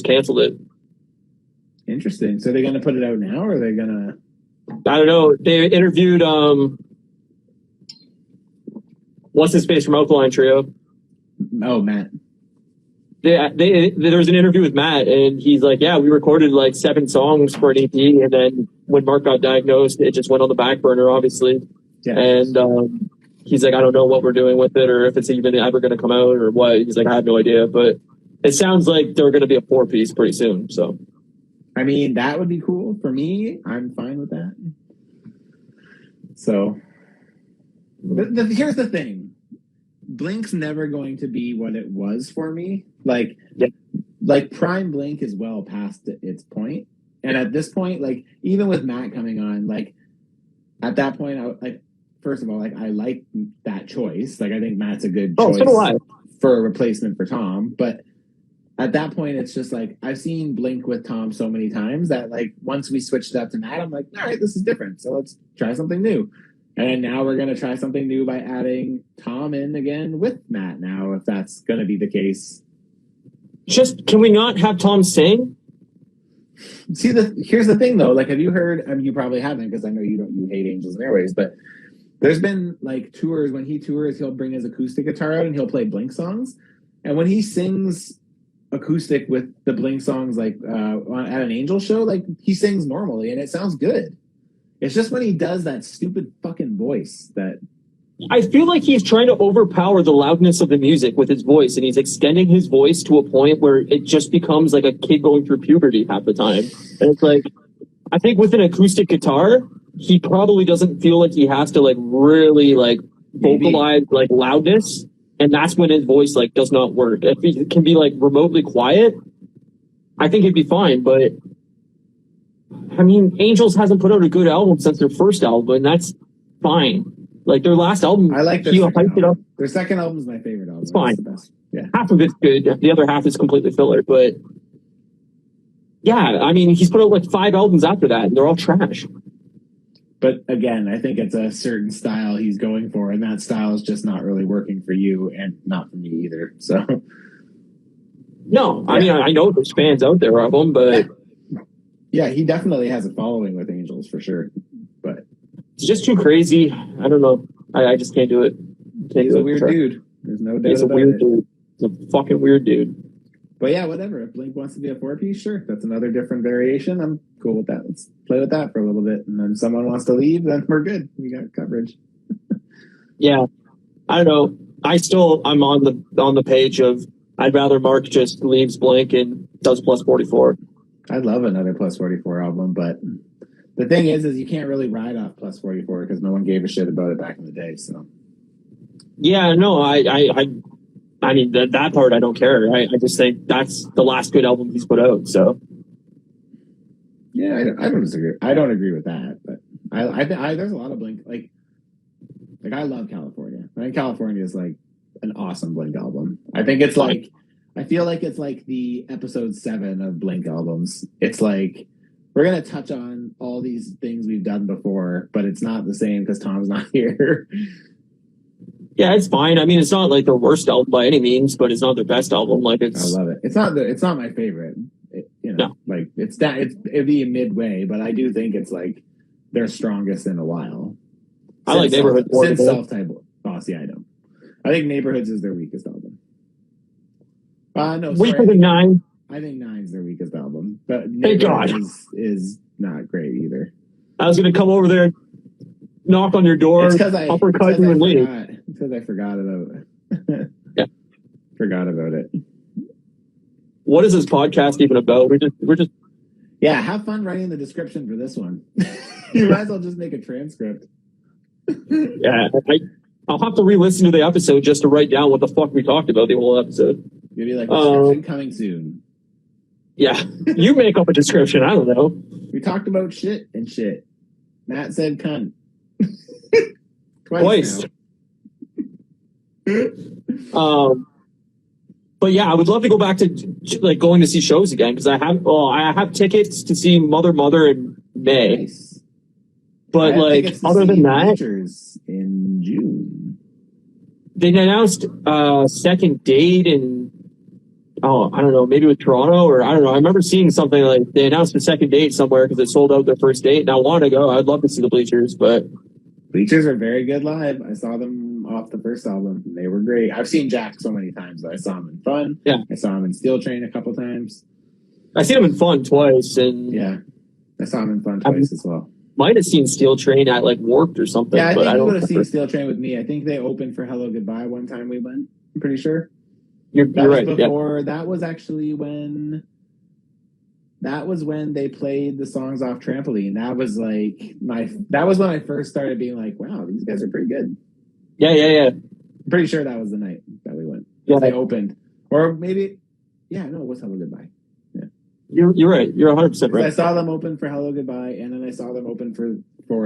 canceled it. Interesting. So they're going to put it out now, or are they going to? I don't know. They interviewed what's his face from Alkaline Trio? Oh, Matt. There was an interview with Matt, and he's like, yeah, we recorded like 7 songs for an EP, and then when Mark got diagnosed, it just went on the back burner, obviously. Yeah. And he's like, I don't know what we're doing with it, or if it's even ever going to come out, or what. He's like, I have no idea, but it sounds like they're going to be a 4-piece pretty soon. So, I mean, that would be cool for me. I'm fine with that. So, here's the thing. Blink's never going to be what it was for me. Like Prime Blink is well past its point. And at this point, like, even with Matt coming on, like, at that point, first of all, like, I like that choice. Like, I think Matt's a good choice for a replacement for Tom. But at that point, it's just like, I've seen Blink with Tom so many times that, like, once we switched it up to Matt, I'm like, all right, this is different. So let's try something new. And now we're going to try something new by adding Tom in again with Matt now, if that's going to be the case. Just, can we not have Tom sing? See, here's the thing, though. Like, have you heard, I mean, you probably haven't, because I know you hate Angels and Airwaves, but there's been, like, tours. When he tours, he'll bring his acoustic guitar out and he'll play Blink songs. And when he sings acoustic with the Blink songs, like, at an Angel show, like, he sings normally, and it sounds good. It's just when he does that stupid fucking voice that... I feel like he's trying to overpower the loudness of the music with his voice, and he's extending his voice to a point where it just becomes like a kid going through puberty half the time. And it's like, I think with an acoustic guitar, he probably doesn't feel like he has to like really like vocalize like loudness, and that's when his voice like does not work. If he can be like remotely quiet, I think he'd be fine, but... I mean, Angels hasn't put out a good album since their first album, and that's fine. Like, their last album, I like their second album. Their second album is my favorite album. It's fine. It's the best. Yeah. Half of it's good. The other half is completely filler. But, yeah, I mean, he's put out, like, 5 albums after that, and they're all trash. But, again, I think it's a certain style he's going for, and that style is just not really working for you, and not for me either. So, no, I mean, I know there's fans out there of him, but... Yeah, he definitely has a following with Angels for sure, but it's just too crazy. I don't know. I just can't do it. He's a weird dude. There's no doubt. He's a weird dude. He's a fucking weird dude. But yeah, whatever. If Blink wants to be a 4-piece, sure. That's another different variation. I'm cool with that. Let's play with that for a little bit. And then if someone wants to leave, then we're good. We got coverage. Yeah. I don't know. I'm on the page of I'd rather Mark just leaves Blink and does Plus 44. I'd love another Plus 44 album, but The thing is you can't really ride off plus 44 because no one gave a shit about it back in the day. So Yeah, no, I mean that part I don't care. I just think that's the last good album he's put out. So yeah, I don't disagree. I don't agree with that, but I there's a lot of Blink like I love California. I think California is like an awesome Blink album. I think it's like I feel like it's like the episode 7 of Blink albums. It's like we're gonna touch on all these things we've done before, but it's not the same because Tom's not here. yeah, it's fine. I mean, it's not like their worst album by any means, but it's not their best album. Like I love it. It's not my favorite. Like it'd be a midway, but I do think it's like their strongest in a while. I like Neighborhoods more. Since Self-Titled. Oh, see, I don't. I think Neighborhoods is their weakest album. No, weaker than 9. I think 9's their weakest album, but Thank God is not great either. I was going to come over there, and knock on your door, uppercut you, and leave. Because I forgot about it. Yeah, forgot about it. What is this podcast even about? We're just. Yeah, have fun writing the description for this one. You might as well just make a transcript. Yeah, I'll have to re-listen to the episode just to write down what the fuck we talked about the whole episode. You'll be like, description coming soon. Yeah, you make up a description. I don't know. We talked about shit and shit. Matt said cunt. Twice. But yeah, I would love to go back to like going to see shows again because I have tickets to see Mother in May. Nice. But like other than that, in June they announced second date in I don't know, maybe with Toronto or I don't know. I remember seeing something like they announced the second date somewhere because it sold out their first date. And I want to go. I'd love to see the Bleachers, but Bleachers are very good live. I saw them off the first album. They were great. I've seen Jack so many times. I saw him in Fun. Yeah, I saw him in Steel Train a couple times. I seen him in Fun twice, and yeah, I saw him in Fun twice as well. Might have seen Steel Train at like Warped or something. Yeah, I but think I you would have remember. seen Steel Train with me. I think they opened for Hello Goodbye one time we went. I'm pretty sure. You're right. Before that was actually when. That was when they played the songs off Trampoline. That was like that was when I first started being like, wow, these guys are pretty good. Yeah. I'm pretty sure that was the night that we went. Yeah, they opened. Or maybe it was Hello Goodbye. Yeah. You're right. You're 100% right. I saw them open for Hello Goodbye, and then I saw them open for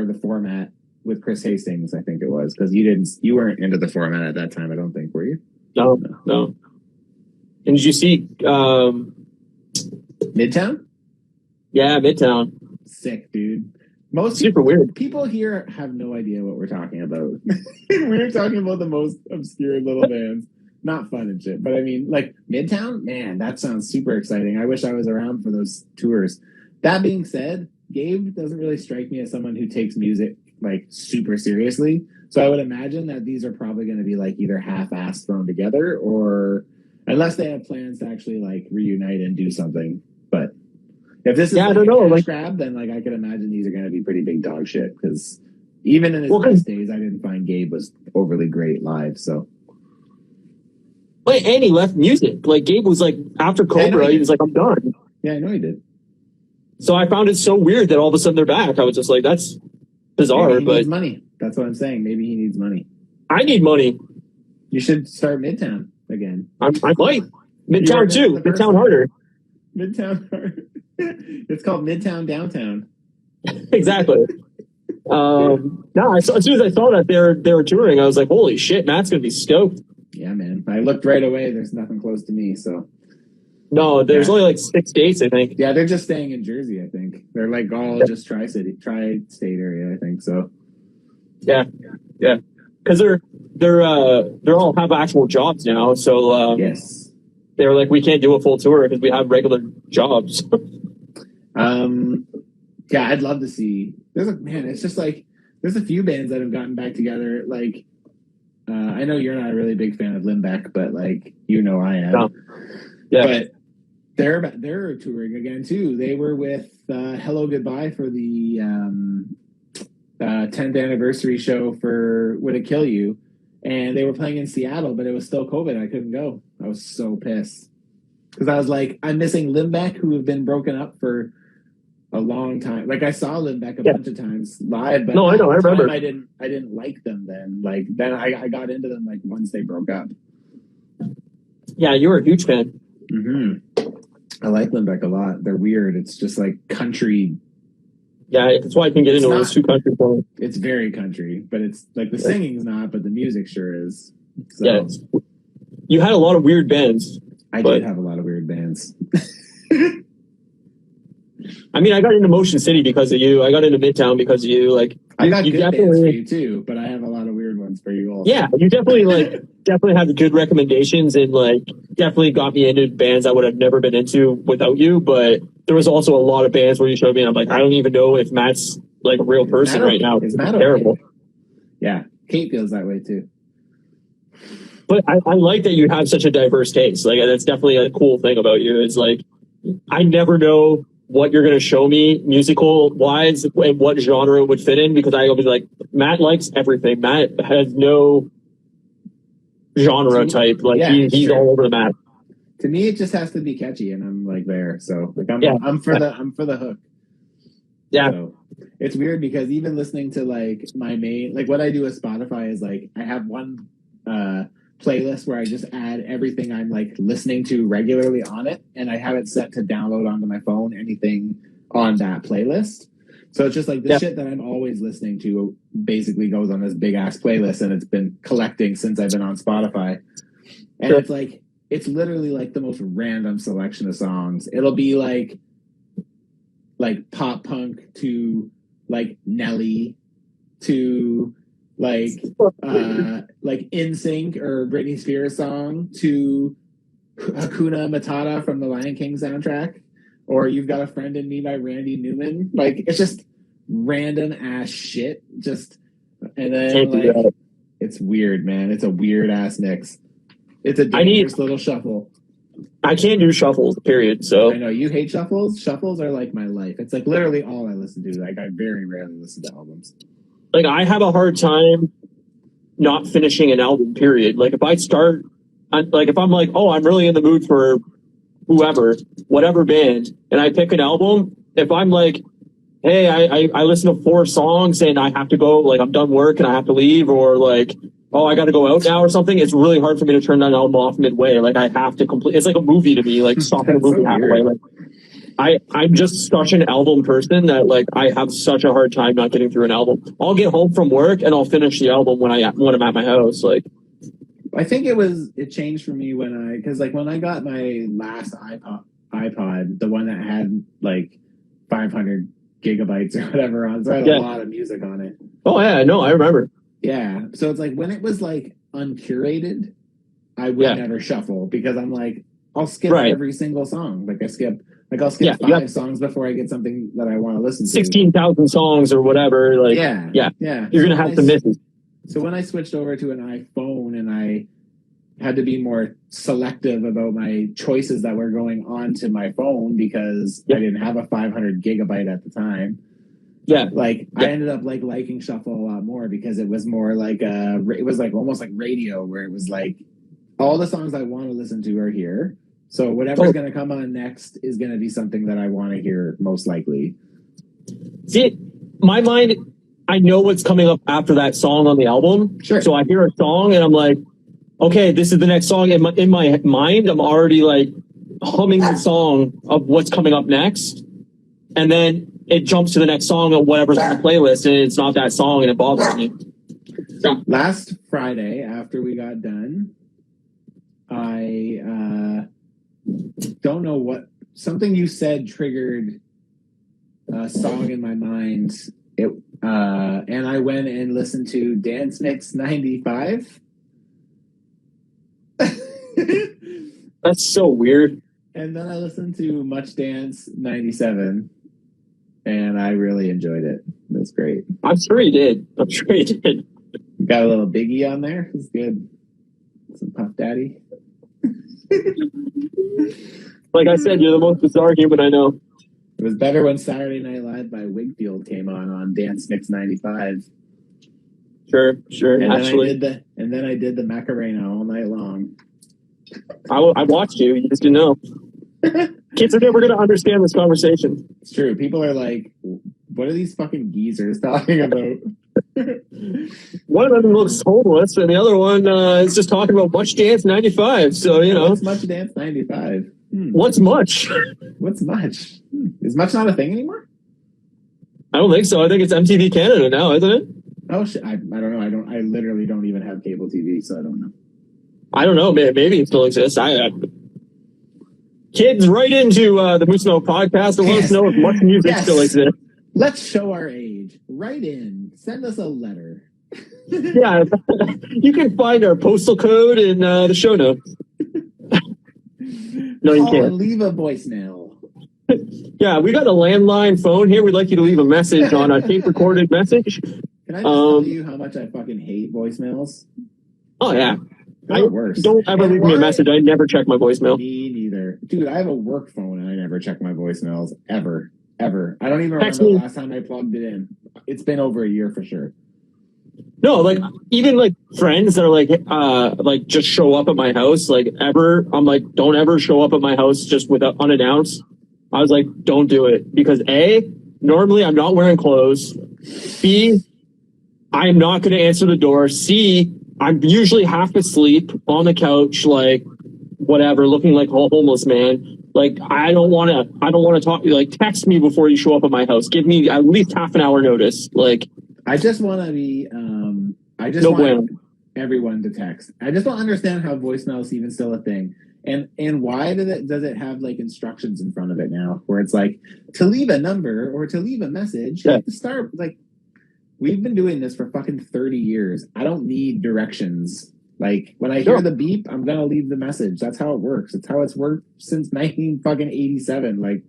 the Format with Chris Hastings, I think it was, because you weren't into the Format at that time, I don't think, were you? No. And did you see Midtown? Yeah, Midtown. Sick, dude. Most super weird. People here have no idea what we're talking about. We're talking about the most obscure little bands. Not fun and shit. But I mean, like, Midtown? Man, that sounds super exciting. I wish I was around for those tours. That being said, Gabe doesn't really strike me as someone who takes music, like, super seriously. So I would imagine that these are probably going to be, like, either half-assed thrown together or... Unless they have plans to actually, like, reunite and do something. But if this is I don't know. Like, grab, then, like, I could imagine these are going to be pretty big dog shit. Because even in his best days, I didn't find Gabe was overly great live, so... Wait, and he left music. Like, Gabe was like, after Cobra, he was like, I'm done. Yeah, I know he did. So I found it so weird that all of a sudden they're back. I was just like, that's bizarre. Maybe he but needs money. That's what I'm saying. Maybe he needs money. I need money. You should start Midtown again. I might. Midtown too. Midtown harder. Midtown harder. It's called Midtown Downtown. Exactly. As soon as I saw that they were touring, I was like, holy shit, Matt's gonna be stoked. Yeah, man. I looked right away. There's nothing close to me, so. No, there's only like 6 dates, I think. Yeah, they're just staying in Jersey, I think. They're like all just tri-state area, I think, so. Yeah. Because they're all have actual jobs now, so yes. They were like, we can't do a full tour because we have regular jobs. Yeah, I'd love to see. It's just like there's a few bands that have gotten back together. Like, I know you're not a really big fan of Limbeck, but like I am. No. Yeah, but they're touring again too. They were with Hello Goodbye for the 10th anniversary show for Would It Kill You, and they were playing in Seattle, but it was still COVID. I couldn't go. I was so pissed because I was like, I'm missing Limbeck, who have been broken up for a long time. Like I saw Limbeck a bunch of times live, but No, I know, I remember. I didn't like them then. Like then I got into them like once they broke up. Yeah, you were a huge fan. Mm-hmm. I like Limbeck a lot. They're weird. It's just like country. Yeah, that's why I can get into those two country songs. It's very country, but it's like the singing's not, but the music sure is. So, yeah, you had a lot of weird bands. I did have a lot of weird bands. I mean, I got into Motion City because of you. I got into Midtown because of you. Like, I got good bands for you too, but I have a lot of weird ones for you also. Yeah, you definitely definitely had good recommendations and like definitely got me into bands I would have never been into without you. But there was also a lot of bands where you showed me, and I'm like, I don't even know if Matt's like a real person right now. It's terrible. Okay? Yeah, Kate feels that way too. But I like that you have such a diverse taste. Like, that's definitely a cool thing about you. It's like I never know what you're going to show me musical wise and what genre it would fit in, because I will be like, Matt likes everything. Matt has no genre type. Like he's all over the map. To me, it just has to be catchy, and I'm like there. So like I'm for the hook. Yeah. So, it's weird because even listening to like my main, like what I do with Spotify is like I have one playlist where I just add everything I'm like listening to regularly on it, and I have it set to download onto my phone anything on that playlist. So it's just like the shit that I'm always listening to basically goes on this big ass playlist, and it's been collecting since I've been on Spotify. And it's like it's literally like the most random selection of songs. It'll be like pop punk to like Nelly to like NSYNC or Britney Spears song to Hakuna Matata from the Lion King soundtrack, or You've Got a Friend in Me by Randy Newman. Like it's just random ass shit. Just and then like it's weird, man. It's a weird ass mix. It's a dangerous little shuffle. I can't do shuffles, period. So I know you hate shuffles. Shuffles are like my life. It's like literally all I listen to. Like I very rarely listen to albums. Like I have a hard time not finishing an album, period. Like if I start, like if I'm like, oh, I'm really in the mood for whoever, whatever band, and I pick an album, if I'm like, hey, I listen to 4 songs and I have to go, like I'm done work and I have to leave, or like, oh, I got to go out now or something, it's really hard for me to turn that album off midway. Like I have to complete. It's like a movie to me. Like stopping a movie halfway. Like I'm just such an album person that like I have such a hard time not getting through an album. I'll get home from work and I'll finish the album when I'm at my house. Like I think it changed for me because when I got my last iPod, the one that had like 500 gigabytes or whatever on, so I had a lot of music on it. Oh yeah, no, I remember. Yeah, so it's like when it was like uncurated, I would never shuffle because I'm like I'll skip every single song. Like I'll skip 5 songs before I get something that I want to listen to. 16,000 songs or whatever. Like yeah. You're gonna have to miss it. So when I switched over to an iPhone and I had to be more selective about my choices that were going onto my phone because I didn't have a 500 gigabyte at the time. Yeah, I ended up liking shuffle a lot more because it was more like it was like almost like radio, where it was like all the songs I want to listen to are here. So whatever's going to come on next is going to be something that I want to hear most likely. See, my mind, I know what's coming up after that song on the album. Sure. So I hear a song and I'm like, okay, this is the next song. In my mind, I'm already like humming the song of what's coming up next, and then it jumps to the next song of whatever's on the playlist, and it's not that song, and it bothers me. So, last Friday, after we got done, I don't know what something you said triggered a song in my mind. And I went and listened to Dance Mix 95. That's so weird. And then I listened to Much Dance 97. And I really enjoyed it. That's great. I'm sure he did. Got a little Biggie on there. It's good. Some Puff Daddy. Like I said, you're the most bizarre human I know. It was better when Saturday Night Live by Wigfield came on Dance Mix 95. Sure. And actually, then I did the Macarena all night long. I watched you. You just didn't know. Kids are never going to understand this conversation. It's true. People are like, what are these fucking geezers talking about? One of them looks homeless, and the other one is just talking about Much Dance 95. So, What's Much Dance 95? What's Much? What's Much? Is Much not a thing anymore? I don't think so. I think it's MTV Canada now, isn't it? Oh, shit. I don't know. I literally don't even have cable TV, so I don't know. I don't know. Maybe it still exists. Kids, write into the Moose Milk podcast and let us know if Much music still exists. Let's show our age. Write in. Send us a letter. Yeah, you can find our postal code in the show notes. No, you can't. Leave a voicemail. Yeah, we got a landline phone here. We'd like you to leave a message on a tape-recorded message. Can I just tell you how much I fucking hate voicemails? Oh, yeah. Worse. Don't ever leave me a message. I never check my voicemail. Me neither. Dude, I have a work phone and I never check my voicemails. Ever. I don't even remember the last time I plugged it in. It's been over a year for sure. No, like even like friends that are like just show up at my house, like ever. I'm like, don't ever show up at my house just without unannounced. I was like, don't do it because A, normally I'm not wearing clothes. B, I'm not going to answer the door. C, I'm usually half asleep on the couch, like whatever, looking like a homeless man. Like I don't want to talk. Like text me before you show up at my house. Give me at least half an hour notice. Like I just want to be. I just want everyone to text. I just don't understand how voicemail is even still a thing, and why does it have like instructions in front of it now, where it's like to leave a number or to leave a message. You have to start like we've been doing this for fucking 30 years. I don't need directions. Like when I hear the beep, I'm gonna leave the message. That's how it works. It's how it's worked since 1987. Like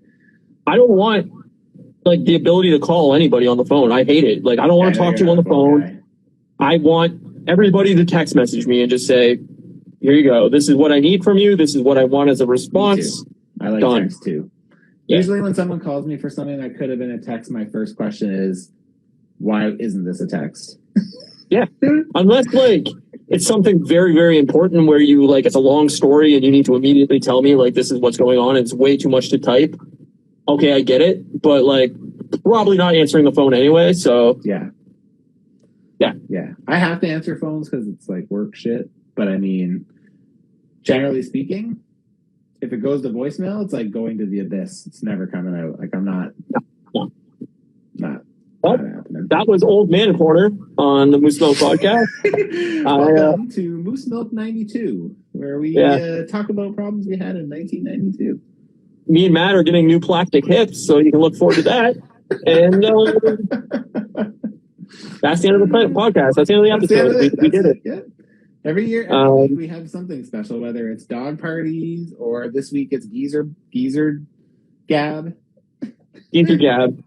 I don't want like the ability to call anybody on the phone. I hate it. Like I don't want to talk to you on the phone. I want everybody to text message me and just say, here you go. This is what I need from you. This is what I want as a response. I like text too. Yeah. Usually when someone calls me for something that could have been a text, my first question is, why isn't this a text? Yeah. Unless like it's something very, very important where you like it's a long story and you need to immediately tell me like this is what's going on. It's way too much to type. Okay, I get it. But like probably not answering the phone anyway. So yeah. I have to answer phones because it's like work shit. But I mean, generally speaking, if it goes to voicemail, it's like going to the abyss. It's never coming out. Like I'm not happening. That was Old Man Corner on the Moose Milk podcast. Welcome to Moose Milk 92, where we talk about problems we had in 1992. Me and Matt are getting new plastic hips, so you can look forward to that. And that's the end of the podcast. That's the end of the episode. We did it. Yeah. Every year week we have something special, whether it's dog parties or this week it's geezer gab. Geezer gab.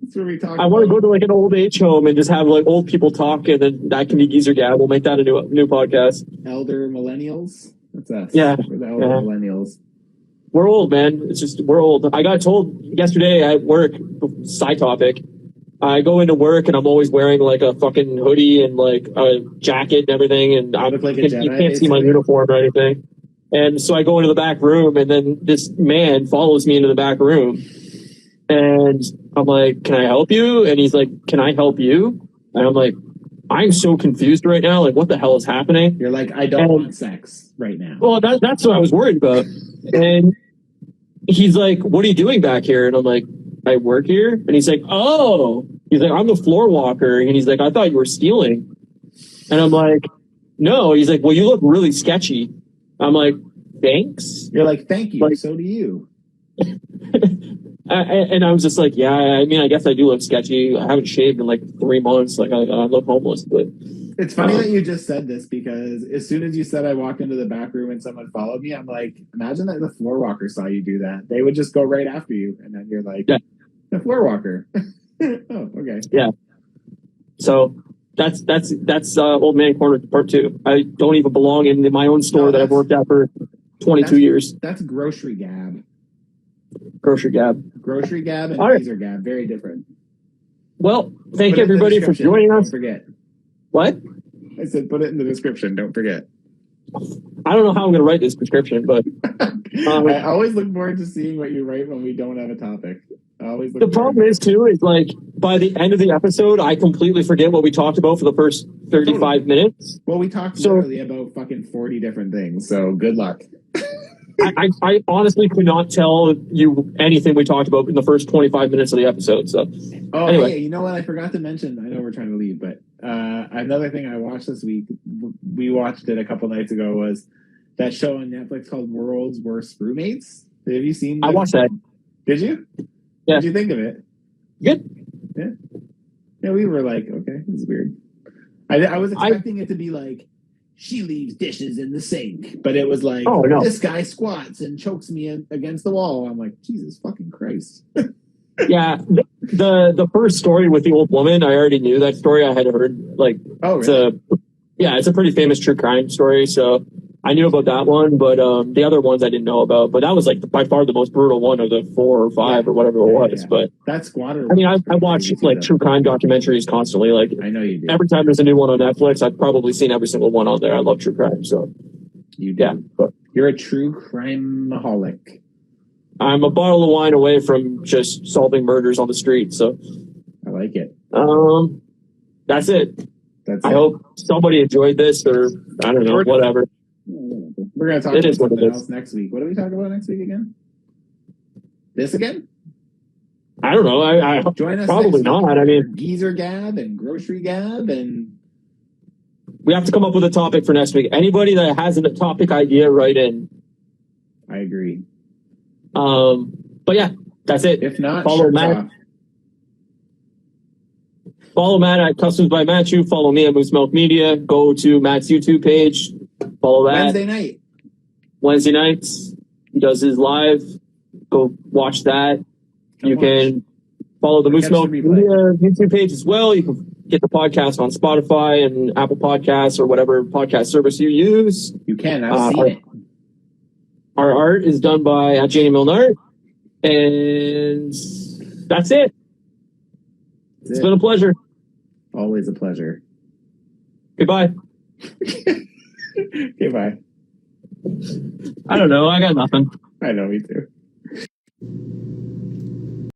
That's where we talk. I want to go to like an old age home and just have like old people talk, and then that can be geezer gab. We'll make that a new podcast. Elder millennials. That's us. Yeah. We're the elder millennials. We're old, man. It's just we're old. I got told yesterday at work. Side topic. I go into work and I'm always wearing like a fucking hoodie and like a jacket and everything, and I look like a Jedi, you can't see my uniform or anything. And so I go into the back room, and then this man follows me into the back room, and I'm like, "Can I help you?" And he's like, "Can I help you?" And I'm like, "I'm so confused right now. Like, what the hell is happening?" You're like, "I don't want sex right now." Well, that's what I was worried about. And he's like, "What are you doing back here?" And I'm like, "I work here." And he's like, "Oh," he's like, "I'm the floor walker." And he's like, "I thought you were stealing." And I'm like, "No." He's like, "Well, you look really sketchy." I'm like, "Thanks." You're like, "Thank you." Like, so do you. And I was just like, "Yeah, I mean, I guess I do look sketchy. I haven't shaved in like 3 months. Like, I look homeless." But it's funny that you just said this, because as soon as you said I walked into the back room and someone followed me, I'm like, imagine that the floor walker saw you do that. They would just go right after you, and then you're like, the floor walker. Oh, okay. Yeah. So that's Old Man Corner Part 2. I don't even belong in my own store that I've worked at for 22 years. That's grocery gab. Grocery gab. Grocery gab and geezer gab. Very different. Well, thank you everybody for joining us. Don't forget. What? I said put it in the description. Don't forget. I don't know how I'm going to write this prescription, but I always look forward to seeing what you write when we don't have a topic. I always look the problem is too is like by the end of the episode, I completely forget what we talked about for the first 35 minutes. Well, we talked literally about fucking 40 different things, so good luck. I honestly could not tell you anything we talked about in the first 25 minutes of the episode. So, anyway. Hey, you know what? I forgot to mention. I know we're trying to leave, but another thing I watched this week, we watched it a couple nights ago, was that show on Netflix called World's Worst Roommates. Have you seen that? I watched that. Did you? Yeah. What did you think of it? Good. Yeah, we were like, okay, this is weird. I was expecting it to be like, she leaves dishes in the sink, but it was like, oh, no. This guy squats and chokes me against the wall. I'm like, Jesus fucking Christ. Yeah, the first story with the old woman, I already knew that story. I had heard like, really? It's a pretty famous true crime story. So I knew about that one, but the other ones I didn't know about. But that was like by far the most brutal one of the 4 or 5 or whatever it was. Yeah. But that squatter. I mean, I watch like true crime documentaries constantly. Like I know you do. Every time there's a new one on Netflix, I've probably seen every single one on there. I love true crime. So you do. Yeah, but you're a true crime-aholic. I'm a bottle of wine away from just solving murders on the street. So I like it. That's it. I hope somebody enjoyed this, or I don't know, whatever. We're going to talk about something else next week. What do we talk about next week again? This again? I don't know. I join us probably not. I mean, geezer gab and grocery gab, and we have to come up with a topic for next week. Anybody that has a topic idea, write in. I agree. But yeah, that's it. If not, follow Matt. Off. Follow Matt at Customs by Matthew. Follow me at Moose Milk Media. Go to Matt's YouTube page. Follow that. Wednesday nights. He does his live. Go watch that. You can follow the Moose Milk Media YouTube page as well. You can get the podcast on Spotify and Apple Podcasts or whatever podcast service you use. You can. I've seen it. Our art is done by Janie Milne Art. And that's it. It's been a pleasure. Always a pleasure. Goodbye. Okay, bye. I don't know. I got nothing. I know, me too.